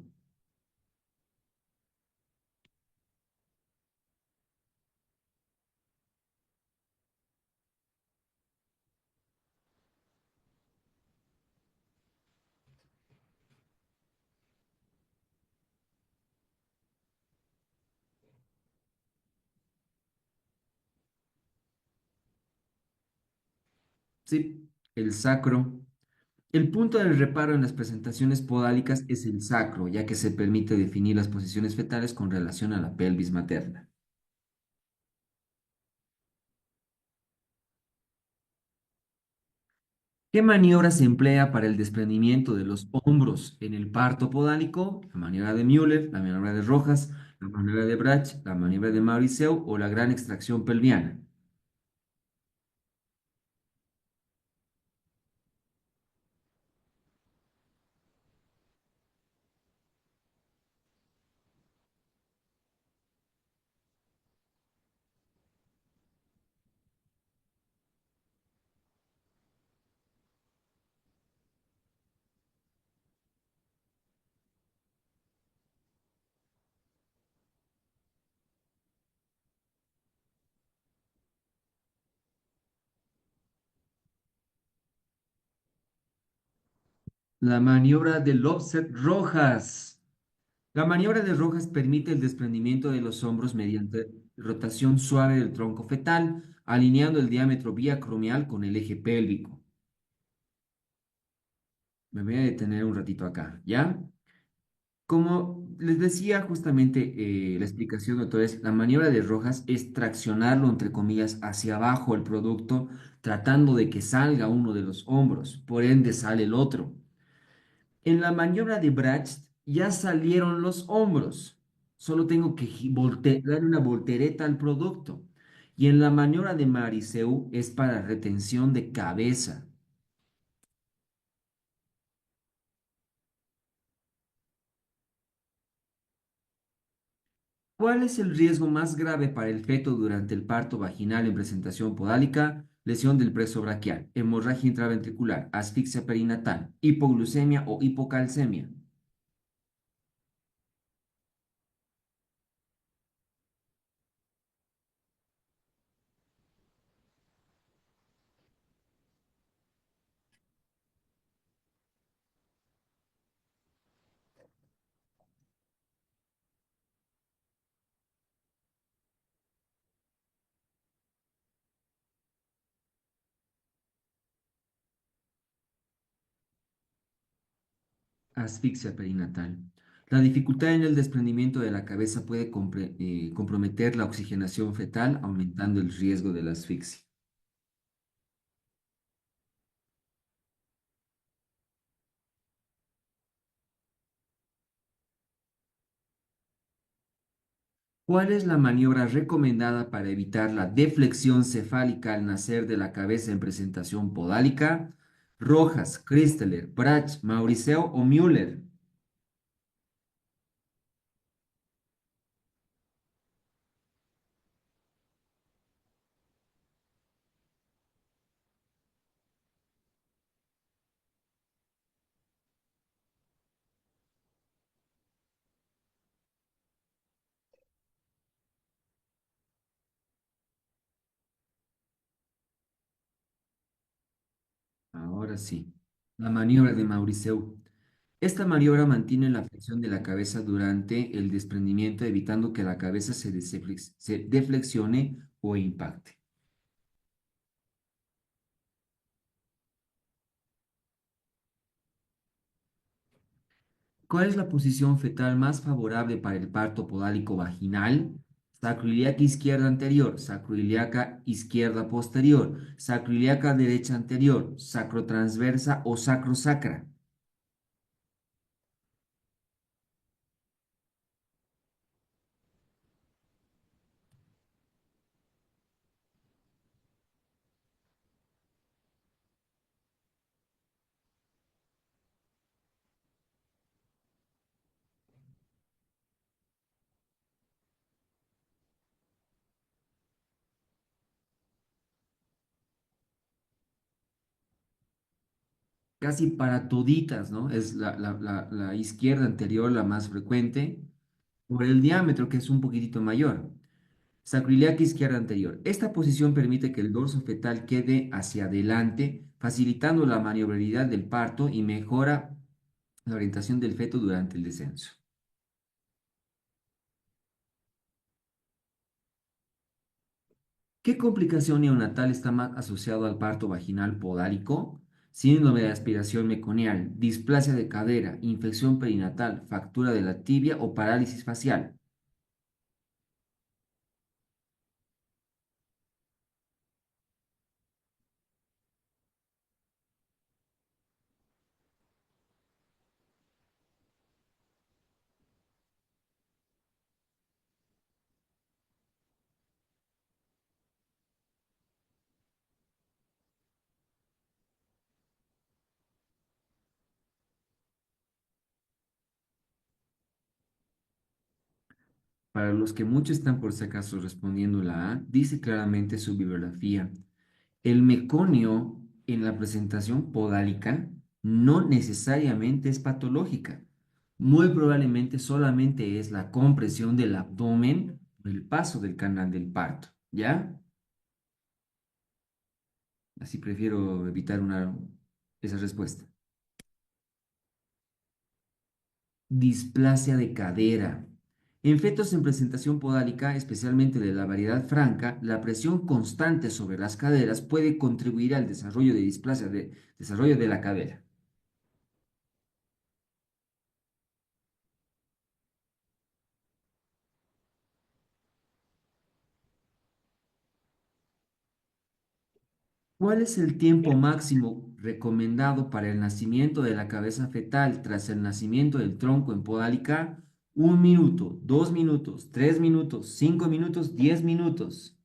Sí, el sacro. El punto del reparo en las presentaciones podálicas es el sacro, ya que se permite definir las posiciones fetales con relación a la pelvis materna. ¿Qué maniobra se emplea para el desprendimiento de los hombros en el parto podálico? La maniobra de Müller, la maniobra de Rojas, la maniobra de Brach, la maniobra de Mauriceau o la gran extracción pelviana. La maniobra del offset Rojas. La maniobra de Rojas permite el desprendimiento de los hombros mediante rotación suave del tronco fetal, alineando el diámetro biacromial con el eje pélvico. Me voy a detener un ratito acá, ¿ya? Como les decía justamente la explicación, doctores, la maniobra de Rojas es traccionarlo, entre comillas, hacia abajo el producto, tratando de que salga uno de los hombros, por ende sale el otro. En la maniobra de Bracht ya salieron los hombros, solo tengo que darle una voltereta al producto. Y en la maniobra de Mariseu es para retención de cabeza. ¿Cuál es el riesgo más grave para el feto durante el parto vaginal en presentación podálica? Lesión del plexo braquial, hemorragia intraventricular, asfixia perinatal, hipoglucemia o hipocalcemia. Asfixia perinatal. La dificultad en el desprendimiento de la cabeza puede comprometer la oxigenación fetal, aumentando el riesgo de la asfixia. ¿Cuál es la maniobra recomendada para evitar la deflexión cefálica al nacer de la cabeza en presentación podálica? Rojas, Christeler, Brach, Mauriceo o Müller. Ahora sí. La maniobra de Mauriceu. Esta maniobra mantiene la flexión de la cabeza durante el desprendimiento, evitando que la cabeza se deflexione o impacte. ¿Cuál es la posición fetal más favorable para el parto podálico vaginal? Sacroiliaca izquierda anterior, sacroiliaca izquierda posterior, sacroiliaca derecha anterior, sacrotransversa o sacrosacra. Casi para toditas, ¿no? Es la izquierda anterior la más frecuente por el diámetro que es un poquitito mayor. Sacroiliaca izquierda anterior. Esta posición permite que el dorso fetal quede hacia adelante, facilitando la maniobrabilidad del parto y mejora la orientación del feto durante el descenso. ¿Qué complicación neonatal está más asociado al parto vaginal podálico? Síndrome de aspiración meconial, displasia de cadera, infección perinatal, fractura de la tibia o parálisis facial. Para los que muchos están por si acaso respondiendo la A, dice claramente su bibliografía. El meconio en la presentación podálica no necesariamente es patológica. Muy probablemente solamente es la compresión del abdomen por el paso del canal del parto, ¿ya? Así prefiero evitar esa respuesta. Displasia de cadera. En fetos en presentación podálica, especialmente de la variedad franca, la presión constante sobre las caderas puede contribuir al desarrollo de desarrollo de la cadera. ¿Cuál es el tiempo máximo recomendado para el nacimiento de la cabeza fetal tras el nacimiento del tronco en podálica? 1 minuto, 2 minutos, 3 minutos, 5 minutos, 10 minutos.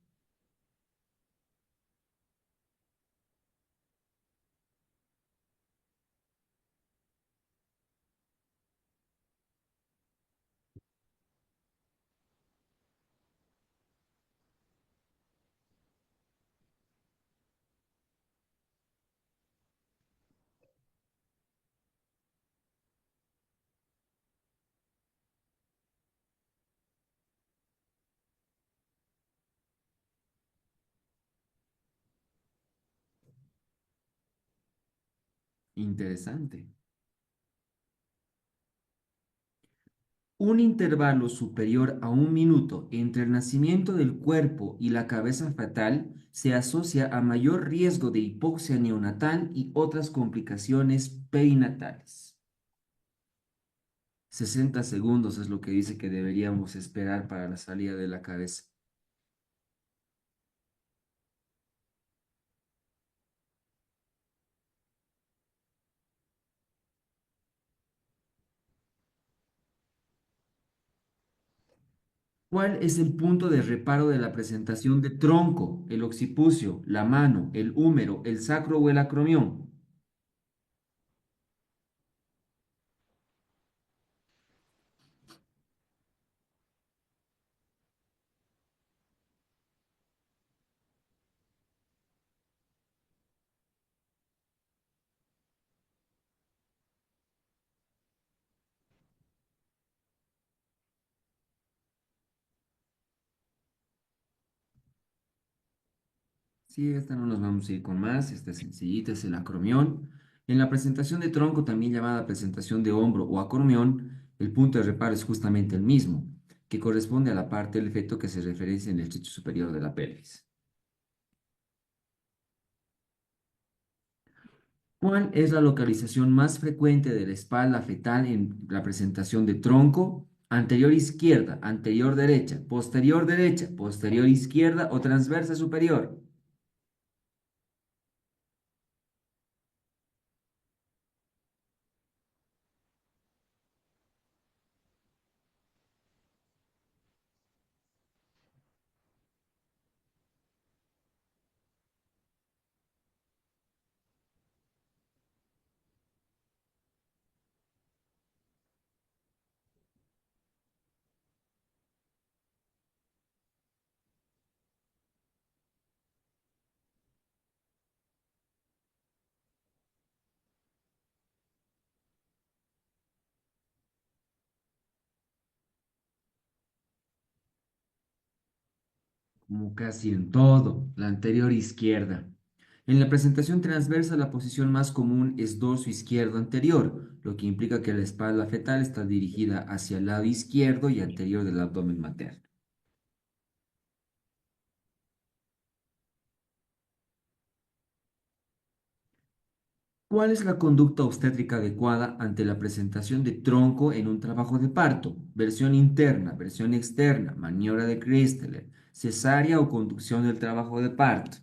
Interesante. Un intervalo superior a 1 minuto entre el nacimiento del cuerpo y la cabeza fetal se asocia a mayor riesgo de hipoxia neonatal y otras complicaciones perinatales. 60 segundos es lo que dice que deberíamos esperar para la salida de la cabeza. ¿Cuál es el punto de reparo de la presentación de tronco, el occipucio, la mano, el húmero, el sacro o el acromión? Sí, esta no nos vamos a ir con más, esta es sencillita, es el acromión. En la presentación de tronco, también llamada presentación de hombro o acromión, el punto de reparo es justamente el mismo, que corresponde a la parte del feto que se referencia en el estrecho superior de la pelvis. ¿Cuál es la localización más frecuente de la espalda fetal en la presentación de tronco? Anterior izquierda, anterior derecha, posterior izquierda o transversa superior. Como casi en todo, la anterior izquierda. En la presentación transversa, la posición más común es dorso izquierdo anterior, lo que implica que la espalda fetal está dirigida hacia el lado izquierdo y anterior del abdomen materno. ¿Cuál es la conducta obstétrica adecuada ante la presentación de tronco en un trabajo de parto? Versión interna, versión externa, maniobra de Christeler, cesárea o conducción del trabajo de parto.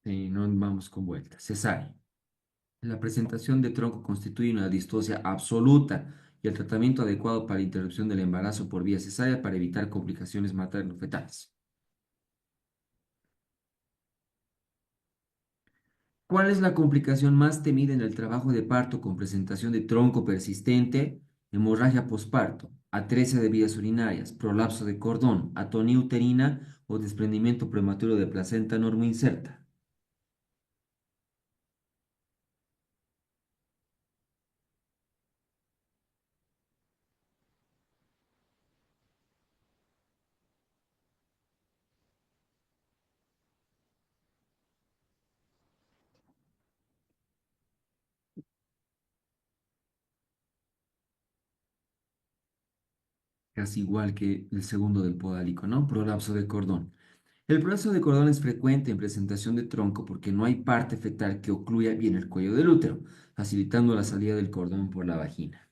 Sí, no vamos con vueltas. Cesárea. La presentación de tronco constituye una distocia absoluta y el tratamiento adecuado para la interrupción del embarazo por vía cesárea para evitar complicaciones materno-fetales. ¿Cuál es la complicación más temida en el trabajo de parto con presentación de tronco persistente? Hemorragia posparto, atresia de vías urinarias, prolapso de cordón, atonía uterina o desprendimiento prematuro de placenta normoinserta. casi igual que el segundo del podálico, ¿no? Prolapso de cordón. El prolapso de cordón es frecuente en presentación de tronco porque no hay parte fetal que ocluya bien el cuello del útero, facilitando la salida del cordón por la vagina.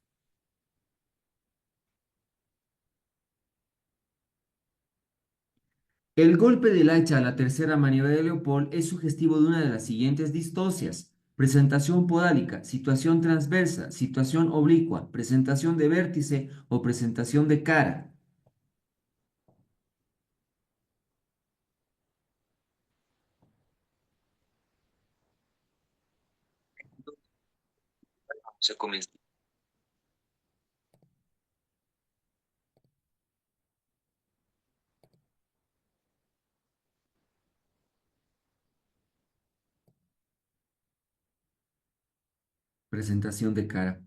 El golpe del hacha a la tercera maniobra de Leopold es sugestivo de una de las siguientes distocias: presentación podálica, situación transversa, situación oblicua, presentación de vértice o presentación de cara. Se comienza. Presentación de cara.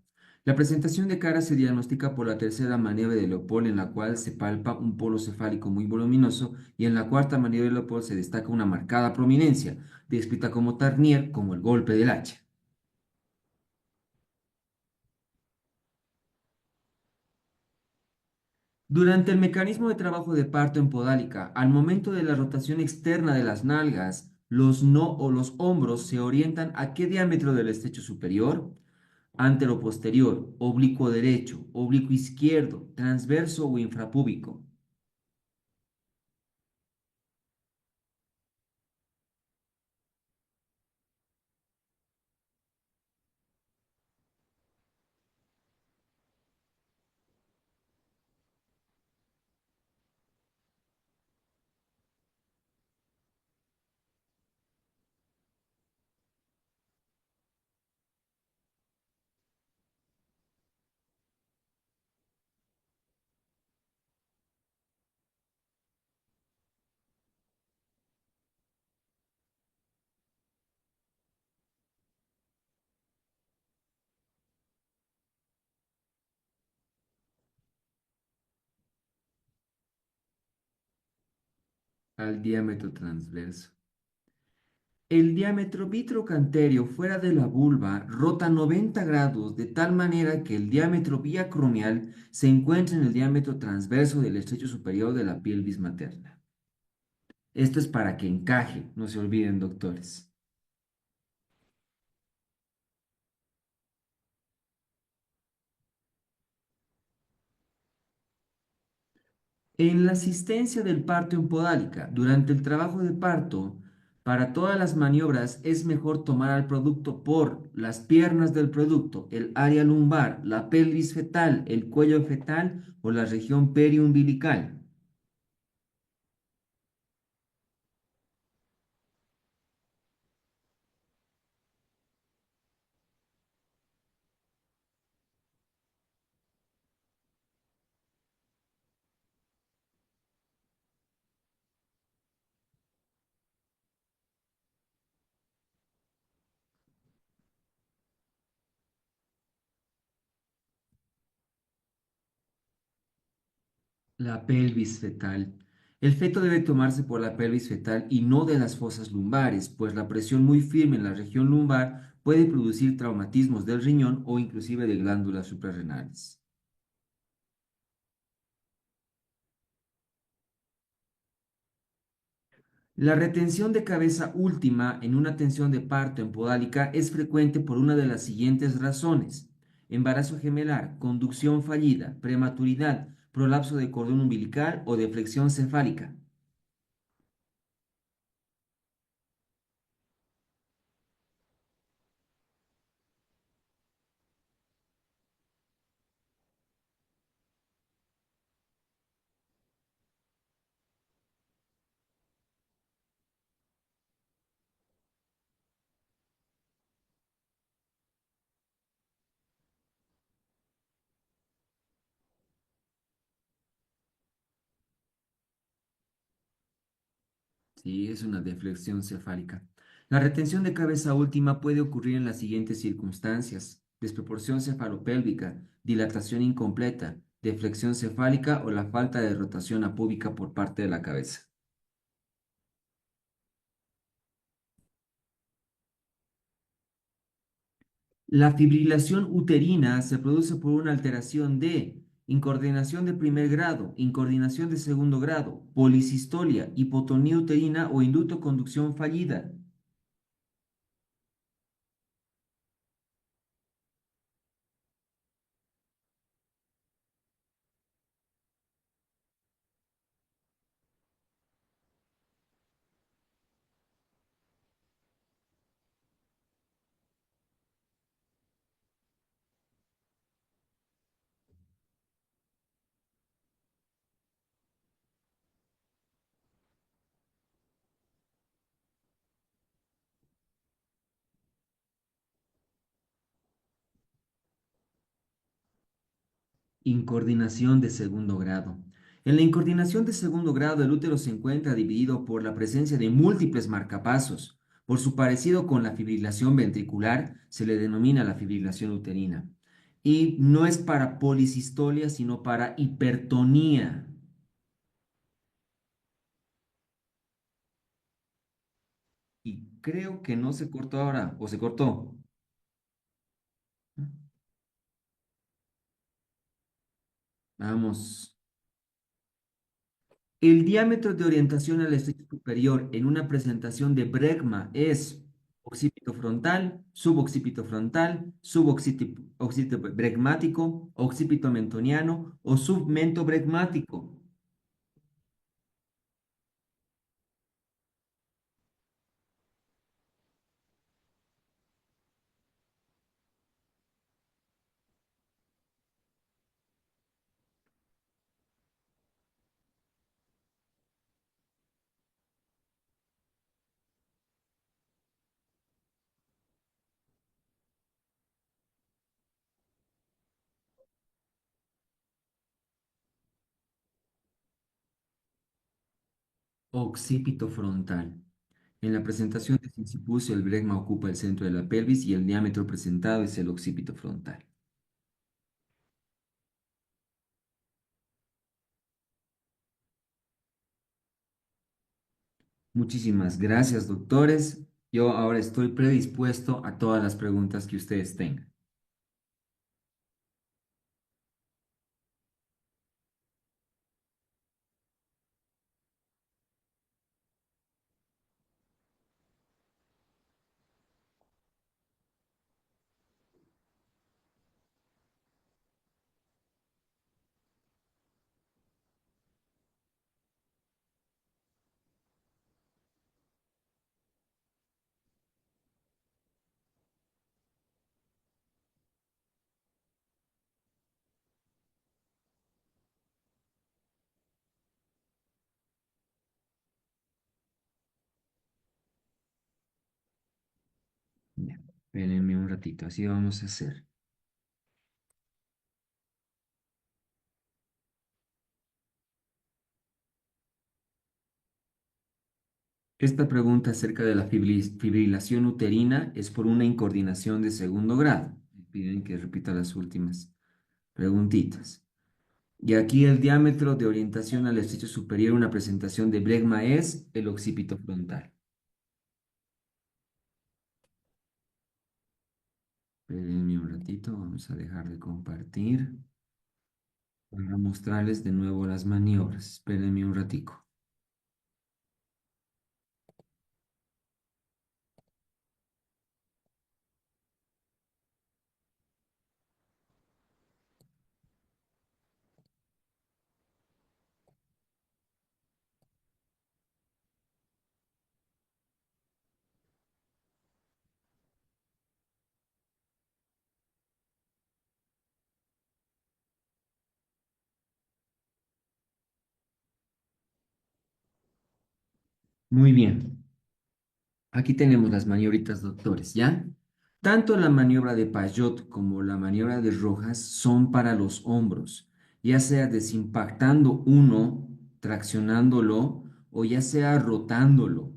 La presentación de cara se diagnostica por la tercera maniobra de Leopold, en la cual se palpa un polo cefálico muy voluminoso, y en la cuarta maniobra de Leopold se destaca una marcada prominencia, descrita como Tarnier, como el golpe del hacha. Durante el mecanismo de trabajo de parto en podálica, al momento de la rotación externa de las nalgas, los no o los hombros se orientan a qué diámetro del estrecho superior: antero-posterior, oblicuo derecho, oblicuo izquierdo, transverso o infrapúbico. Al diámetro transverso. El diámetro vitrocanterio fuera de la vulva rota 90 grados de tal manera que el diámetro biacromial se encuentra en el diámetro transverso del estrecho superior de la pelvis materna. Esto es para que encaje, no se olviden, doctores. En la asistencia del parto en podálica, durante el trabajo de parto, para todas las maniobras es mejor tomar al producto por las piernas del producto, el área lumbar, la pelvis fetal, el cuello fetal o la región periumbilical. La pelvis fetal. El feto debe tomarse por la pelvis fetal y no de las fosas lumbares, pues la presión muy firme en la región lumbar puede producir traumatismos del riñón o inclusive de glándulas suprarrenales. La retención de cabeza última en una tensión de parto en podálica es frecuente por una de las siguientes razones: embarazo gemelar, conducción fallida, prematuridad, prolapso de cordón umbilical o deflexión cefálica. Sí, es una deflexión cefálica. La retención de cabeza última puede ocurrir en las siguientes circunstancias: desproporción cefalopélvica, dilatación incompleta, deflexión cefálica o la falta de rotación apúbica por parte de la cabeza. La fibrilación uterina se produce por una alteración de incoordinación de primer grado, incoordinación de segundo grado, policistolia, hipotonía uterina o inductoconducción fallida. Incoordinación de segundo grado. En la incoordinación de segundo grado, el útero se encuentra dividido por la presencia de múltiples marcapasos. Por su parecido con la fibrilación ventricular, se le denomina la fibrilación uterina. Y no es para policistolia, sino para hipertonía. Y creo que no se cortó ahora, o se cortó. Vamos. El diámetro de orientación al estrecho superior en una presentación de bregma es occipito frontal, suboccipito frontal, suboccipito bregmático, occipito mentoniano o submento bregmático. Occipito frontal. En la presentación de sincipucio, el bregma ocupa el centro de la pelvis y el diámetro presentado es el occipito frontal. Muchísimas gracias, doctores. Yo ahora estoy predispuesto a todas las preguntas que ustedes tengan. Ya, espérenme un ratito, así vamos a hacer. Esta pregunta acerca de la fibrilación uterina es por una incoordinación de segundo grado. Me piden que repita las últimas preguntitas. Y aquí el diámetro de orientación al estrecho superior, una presentación de blegma es el occipito frontal. Espérenme un ratito, vamos a dejar de compartir para mostrarles de nuevo las maniobras. Espérenme un ratico. Muy bien. Aquí tenemos las maniobritas, doctores, ¿ya? Tanto la maniobra de Payot como la maniobra de Rojas son para los hombros, ya sea desimpactando uno, traccionándolo o ya sea rotándolo,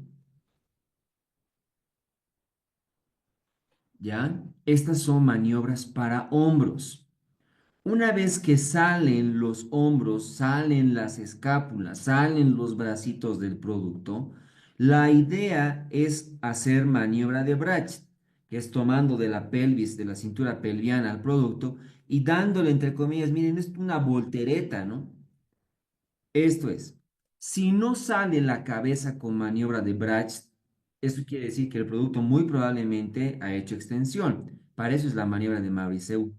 ¿ya? Estas son maniobras para hombros. Una vez que salen los hombros, salen las escápulas, salen los bracitos del producto, la idea es hacer maniobra de Brach, que es tomando de la pelvis, de la cintura pelviana al producto y dándole, entre comillas, miren, es una voltereta, ¿no? Esto es, si no sale la cabeza con maniobra de Brach, eso quiere decir que el producto muy probablemente ha hecho extensión. Para eso es la maniobra de Mauriceau,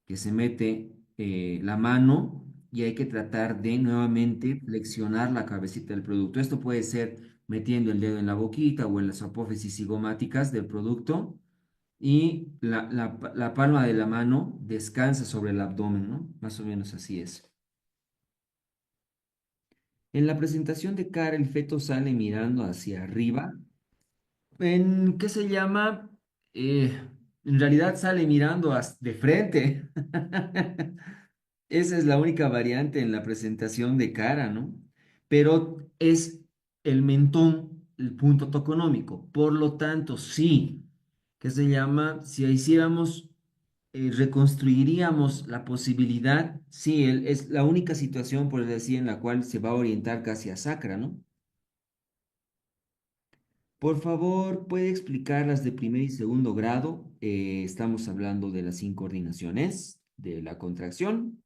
que se mete la mano y hay que tratar de nuevamente flexionar la cabecita del producto. Esto puede ser metiendo el dedo en la boquita o en las apófisis cigomáticas del producto y la palma de la mano descansa sobre el abdomen, ¿no? Más o menos así es. En la presentación de cara, el feto sale mirando hacia arriba. ¿En qué se llama? Eh, en realidad sale mirando de frente. Esa es la única variante en la presentación de cara, ¿no? Pero es el mentón el punto toconómico. Por lo tanto, sí, ¿qué se llama? Si hiciéramos, reconstruiríamos la posibilidad, sí, es la única situación, por decir, en la cual se va a orientar casi a sacra, ¿no? Por favor, ¿puede explicar las de primer y segundo grado? Estamos hablando de las incoordinaciones, de la contracción.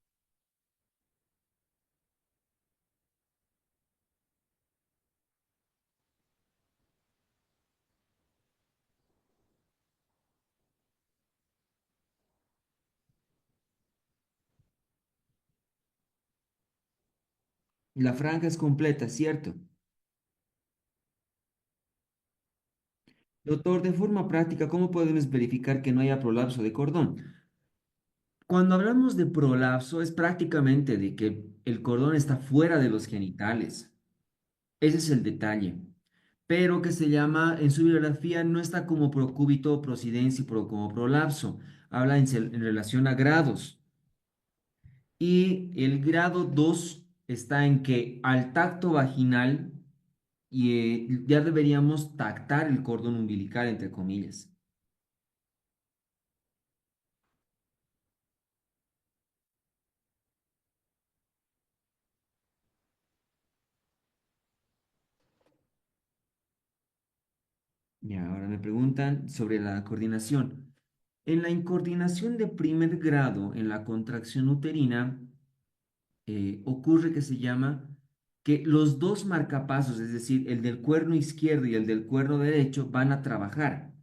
La franja es completa, ¿cierto? Doctor, de forma práctica, ¿cómo podemos verificar que no haya prolapso de cordón? Cuando hablamos de prolapso, es prácticamente de que el cordón está fuera de los genitales. Ese es el detalle. Pero que se llama, en su bibliografía no está como procúbito, prosidencia y como prolapso. Habla en relación a grados. Y el grado 2 está en que al tacto vaginal ya deberíamos tactar el cordón umbilical, entre comillas. Y ahora me preguntan sobre la coordinación. En la incoordinación de primer grado, en la contracción uterina, ocurre que se llama que los dos marcapasos, es decir, el del cuerno izquierdo y el del cuerno derecho, van a trabajar.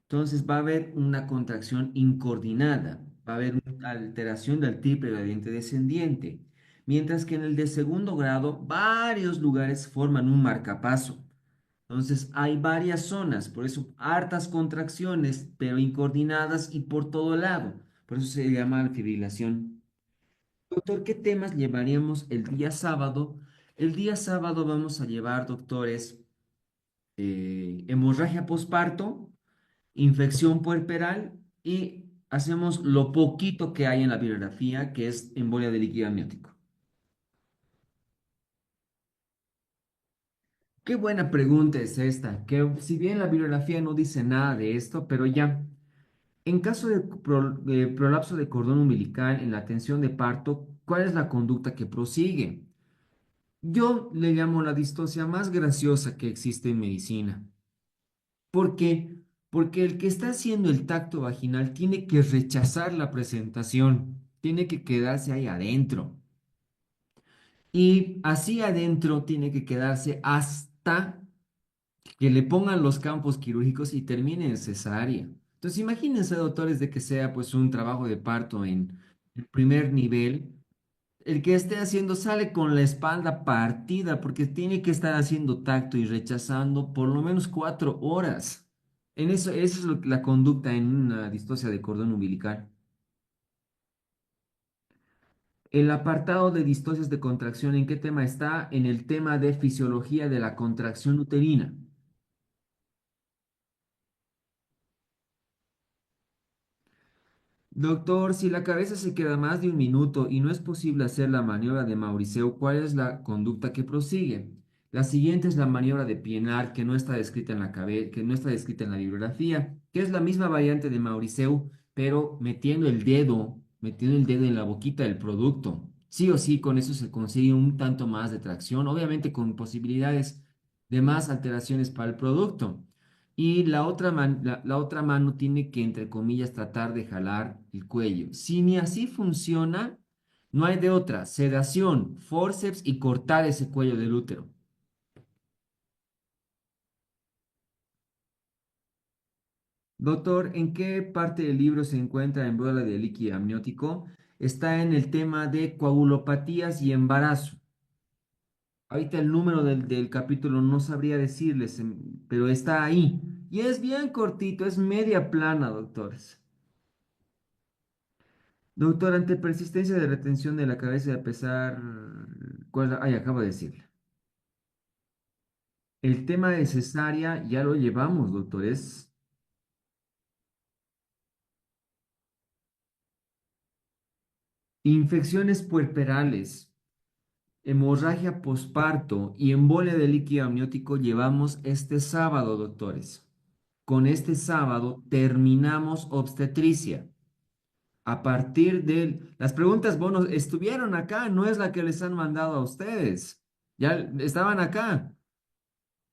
Entonces va a haber una contracción incoordinada, va a haber una alteración del triple gradiente descendiente, mientras que en el de segundo grado varios lugares forman un marcapaso. Entonces hay varias zonas, por eso hartas contracciones, pero incoordinadas y por todo lado. Por eso se llama fibrilación. Doctor, ¿qué temas llevaríamos el día sábado? El día sábado vamos a llevar, doctores, hemorragia posparto, infección puerperal y hacemos lo poquito que hay en la bibliografía, que es embolia de líquido amniótico. Qué buena pregunta es esta, que si bien la bibliografía no dice nada de esto, pero ya, en caso de, de prolapso de cordón umbilical en la atención de parto, ¿cuál es la conducta que prosigue? Yo le llamo la distosia más graciosa que existe en medicina. ¿Por qué? Porque el que está haciendo el tacto vaginal tiene que rechazar la presentación, tiene que quedarse ahí adentro. Y así adentro tiene que quedarse hasta que le pongan los campos quirúrgicos y termine en cesárea. Entonces, imagínense, doctores, de que sea pues un trabajo de parto en el primer nivel. El que esté haciendo sale con la espalda partida porque tiene que estar haciendo tacto y rechazando por lo menos 4 horas. En eso, esa es la conducta en una distosia de cordón umbilical. El apartado de distocias de contracción, ¿en qué tema está? En el tema de fisiología de la contracción uterina. Doctor, si la cabeza se queda más de un minuto y no es posible hacer la maniobra de Mauriceau, ¿cuál es la conducta que prosigue? La siguiente es la maniobra de Pienaar, que no está descrita en la que no está descrita en la bibliografía, que es la misma variante de Mauriceau, pero metiendo el dedo en la boquita del producto. Sí o sí, con eso se consigue un tanto más de tracción, obviamente con posibilidades de más alteraciones para el producto. y la otra mano tiene que, entre comillas, tratar de jalar el cuello. Si ni así funciona, no hay de otra. Sedación, forceps y cortar ese cuello del útero. Doctor, ¿en qué parte del libro se encuentra en bola de líquido amniótico? Está en el tema de coagulopatías y embarazo. Ahorita el número del capítulo no sabría decirles, pero está ahí. Y es bien cortito, es media plana, doctores. Doctor, ante persistencia de retención de la cabeza de pesar, ¿cuál? Ay, acabo de decirle. El tema de cesárea ya lo llevamos, doctores. Infecciones puerperales, hemorragia posparto y embolia de líquido amniótico llevamos este sábado, doctores. Con este sábado terminamos obstetricia. A partir de las preguntas bonos estuvieron acá, no es la que les han mandado a ustedes. Ya estaban acá.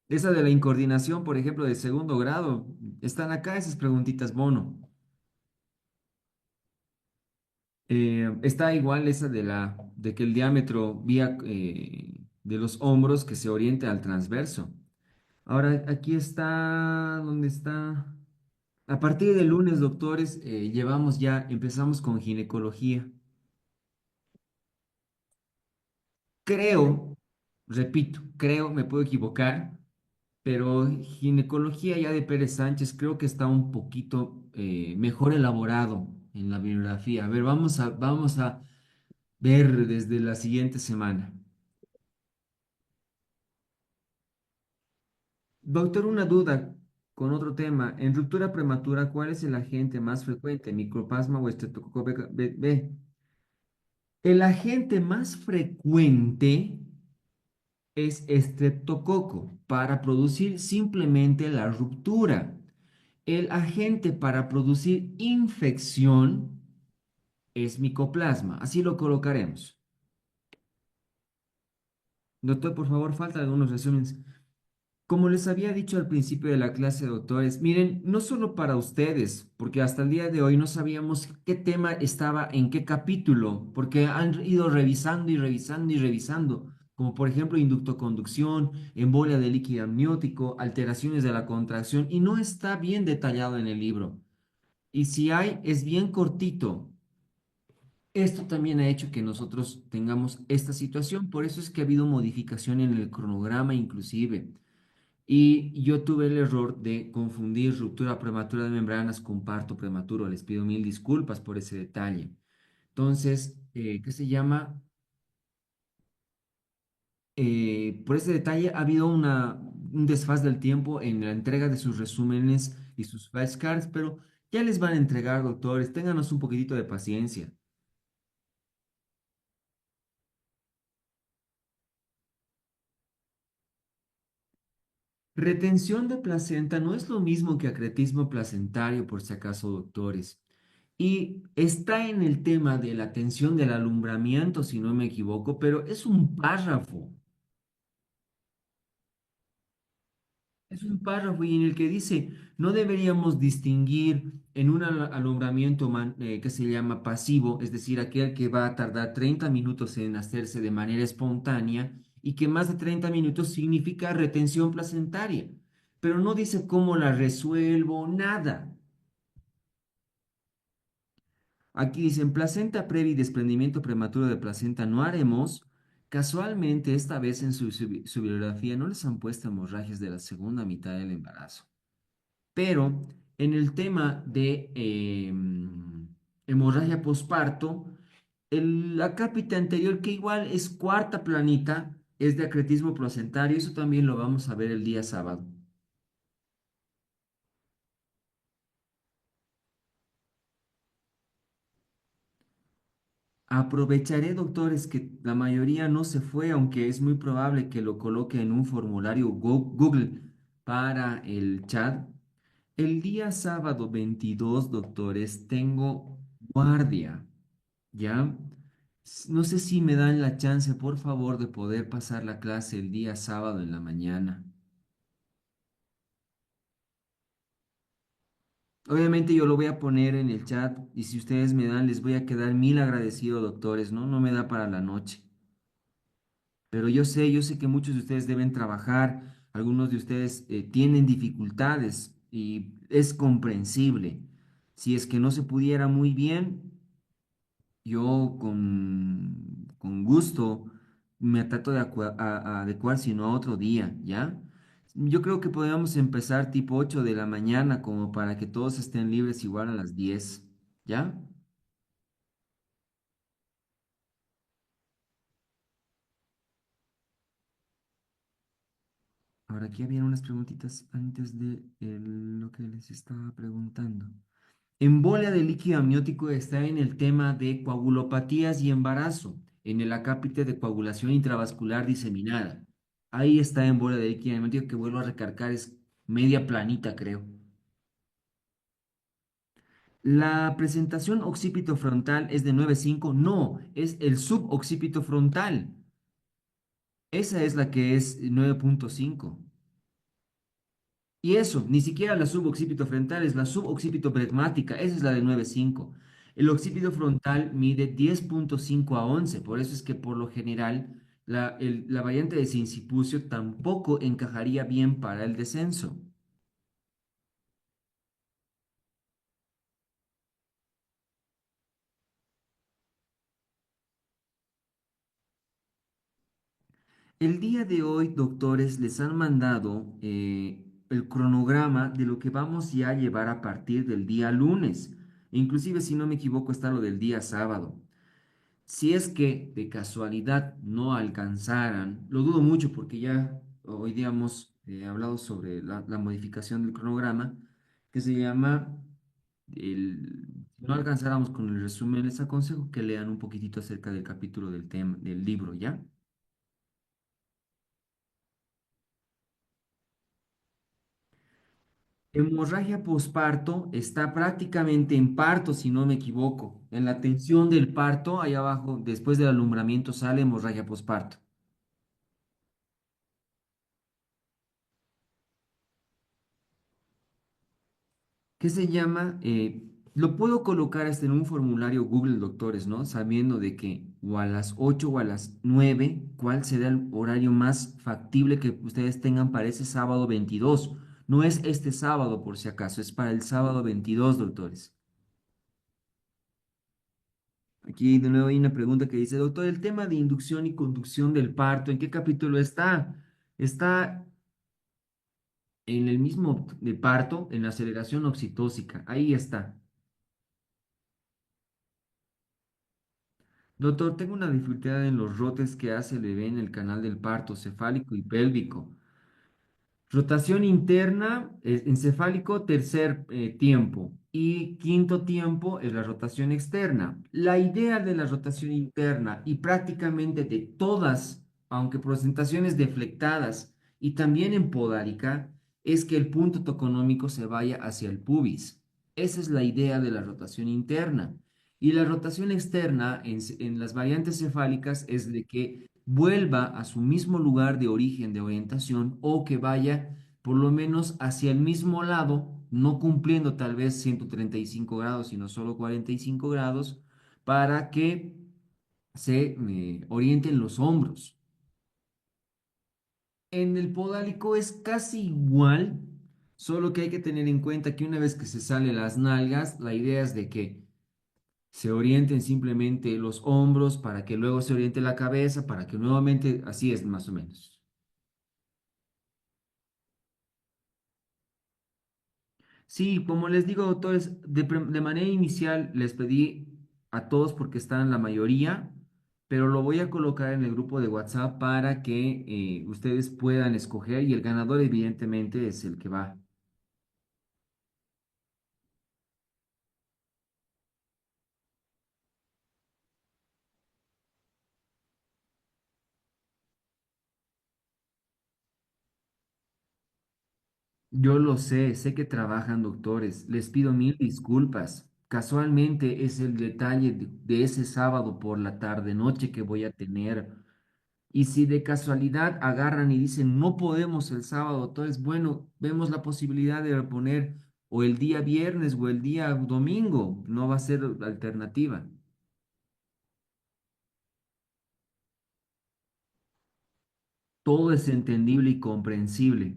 Esa de la incoordinación, por ejemplo, de segundo grado, están acá esas preguntitas bono. Está igual esa de que el diámetro vía de los hombros que se oriente al transverso. Ahora, aquí está, ¿dónde está? A partir del lunes, doctores, empezamos con ginecología. Creo, repito, creo, me puedo equivocar, pero ginecología ya de Pérez Sánchez creo que está un poquito mejor elaborado en la bibliografía. A ver, vamos a ver desde la siguiente semana. Doctor, una duda con otro tema. En ruptura prematura, ¿cuál es el agente más frecuente? ¿Microplasma o estreptococo B? El agente más frecuente es estreptococo para producir simplemente la ruptura. El agente para producir infección es micoplasma. Así lo colocaremos. Doctor, por favor, falta algunos resúmenes. Como les había dicho al principio de la clase, doctores, miren, no solo para ustedes, porque hasta el día de hoy no sabíamos qué tema estaba en qué capítulo, porque han ido revisando y revisando y revisando, como por ejemplo inductoconducción, embolia de líquido amniótico, alteraciones de la contracción, y no está bien detallado en el libro. Y si hay, es bien cortito. Esto también ha hecho que nosotros tengamos esta situación, por eso es que ha habido modificación en el cronograma inclusive. Y yo tuve el error de confundir ruptura prematura de membranas con parto prematuro. Les pido mil disculpas por ese detalle. Entonces, ¿qué se llama? Por ese detalle ha habido un desfaz del tiempo en la entrega de sus resúmenes y sus flashcards, pero ya les van a entregar, doctores. Ténganos un poquitito de paciencia. Retención de placenta no es lo mismo que acretismo placentario, por si acaso, doctores. Y está en el tema de la tensión del alumbramiento, si no me equivoco, pero es un párrafo. Es un párrafo y en el que dice, no deberíamos distinguir en un alumbramiento que se llama pasivo, es decir, aquel que va a tardar 30 minutos en hacerse de manera espontánea y que más de 30 minutos significa retención placentaria, pero no dice cómo la resuelvo, nada. Aquí dicen placenta previa y desprendimiento prematuro de placenta no haremos. Casualmente, esta vez en su bibliografía no les han puesto hemorragias de la segunda mitad del embarazo. Pero en el tema de hemorragia posparto, la cápita anterior, que igual es cuarta planita, es de acretismo placentario. Eso también lo vamos a ver el día sábado. Aprovecharé, doctores, que la mayoría no se fue, aunque es muy probable que lo coloque en un formulario Google para el chat. El día sábado 22, doctores, tengo guardia, ¿ya? No sé si me dan la chance, por favor, de poder pasar la clase el día sábado en la mañana. Obviamente yo lo voy a poner en el chat y si ustedes me dan, les voy a quedar mil agradecido, doctores, ¿no? No me da para la noche. Pero yo sé que muchos de ustedes deben trabajar, algunos de ustedes tienen dificultades y es comprensible. Si es que no se pudiera muy bien, yo con gusto me trato de a adecuar, sino a otro día, ¿ya? Yo creo que podríamos empezar tipo 8 de la mañana como para que todos estén libres igual a las 10, ¿ya? Ahora aquí habían unas preguntitas antes de lo que les estaba preguntando. Embolia de líquido amniótico está en el tema de coagulopatías y embarazo, en el acápite de coagulación intravascular diseminada. Ahí está embolia de líquido amniótico que vuelvo a recargar, es media planita, creo. La presentación occipito frontal es de 9,5. No, es el suboccipito frontal. Esa es la que es 9,5. Y eso, ni siquiera la suboccipito frontal, es la suboccipito pragmática, esa es la de 9,5. El occipito frontal mide 10,5 a 11, por eso es que por lo general la variante de sincipucio tampoco encajaría bien para el descenso. El día de hoy, doctores, les han mandado el cronograma de lo que vamos ya a llevar a partir del día lunes. Inclusive, si no me equivoco, está lo del día sábado. Si es que de casualidad no alcanzaran, lo dudo mucho porque ya hoy día hemos hablado sobre la modificación del cronograma, que se llama, si no alcanzáramos con el resumen, les aconsejo que lean un poquitito acerca del capítulo del tema, del libro, ¿ya? Hemorragia posparto está prácticamente en parto, si no me equivoco. En la tensión del parto, ahí abajo, después del alumbramiento, sale hemorragia posparto. ¿Qué se llama? Lo puedo colocar hasta en un formulario Google Doctores, ¿no? Sabiendo de que o a las 8 o a las 9, ¿cuál será el horario más factible que ustedes tengan para ese sábado 22? No es este sábado, por si acaso, es para el sábado 22, doctores. Aquí de nuevo hay una pregunta que dice, doctor, el tema de inducción y conducción del parto, ¿en qué capítulo está? Está en el mismo de parto, en la aceleración oxitósica. Ahí está. Doctor, tengo una dificultad en los rotes que hace el bebé en el canal del parto cefálico y pélvico. Rotación interna, encefálico, tercer tiempo. Y quinto tiempo es la rotación externa. La idea de la rotación interna y prácticamente de todas, aunque presentaciones deflectadas y también en podálica, es que el punto toconómico se vaya hacia el pubis. Esa es la idea de la rotación interna. Y la rotación externa en las variantes cefálicas es de que vuelva a su mismo lugar de origen de orientación o que vaya por lo menos hacia el mismo lado, no cumpliendo tal vez 135 grados, sino solo 45 grados, para que se orienten los hombros. En el podálico es casi igual, solo que hay que tener en cuenta que una vez que se salen las nalgas, la idea es de que se orienten simplemente los hombros para que luego se oriente la cabeza, para que nuevamente, así es más o menos. Sí, como les digo, doctores, de manera inicial les pedí a todos porque están la mayoría, pero lo voy a colocar en el grupo de WhatsApp para que ustedes puedan escoger y el ganador evidentemente es el que va. Yo lo sé que trabajan doctores, les pido mil disculpas. Casualmente es el detalle de ese sábado por la tarde noche que voy a tener. Y si de casualidad agarran y dicen, no podemos el sábado, entonces, bueno, vemos la posibilidad de poner o el día viernes o el día domingo, no va a ser alternativa. Todo es entendible y comprensible.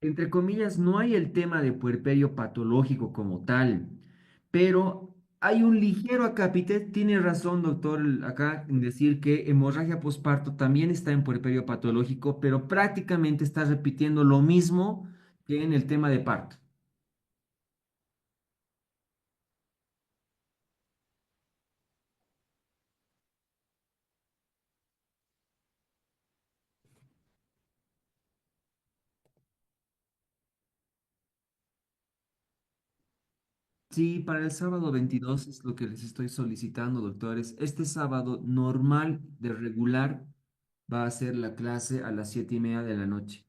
Entre comillas, no hay el tema de puerperio patológico como tal, pero hay un ligero acápite. Tiene razón, doctor, acá en decir que hemorragia posparto también está en puerperio patológico, pero prácticamente está repitiendo lo mismo que en el tema de parto. Sí, para el sábado 22 es lo que les estoy solicitando, doctores. Este sábado normal de regular va a ser la clase a las 7:30 de la noche.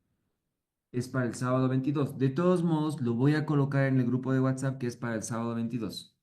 Es para el sábado 22. De todos modos, lo voy a colocar en el grupo de WhatsApp que es para el sábado 22.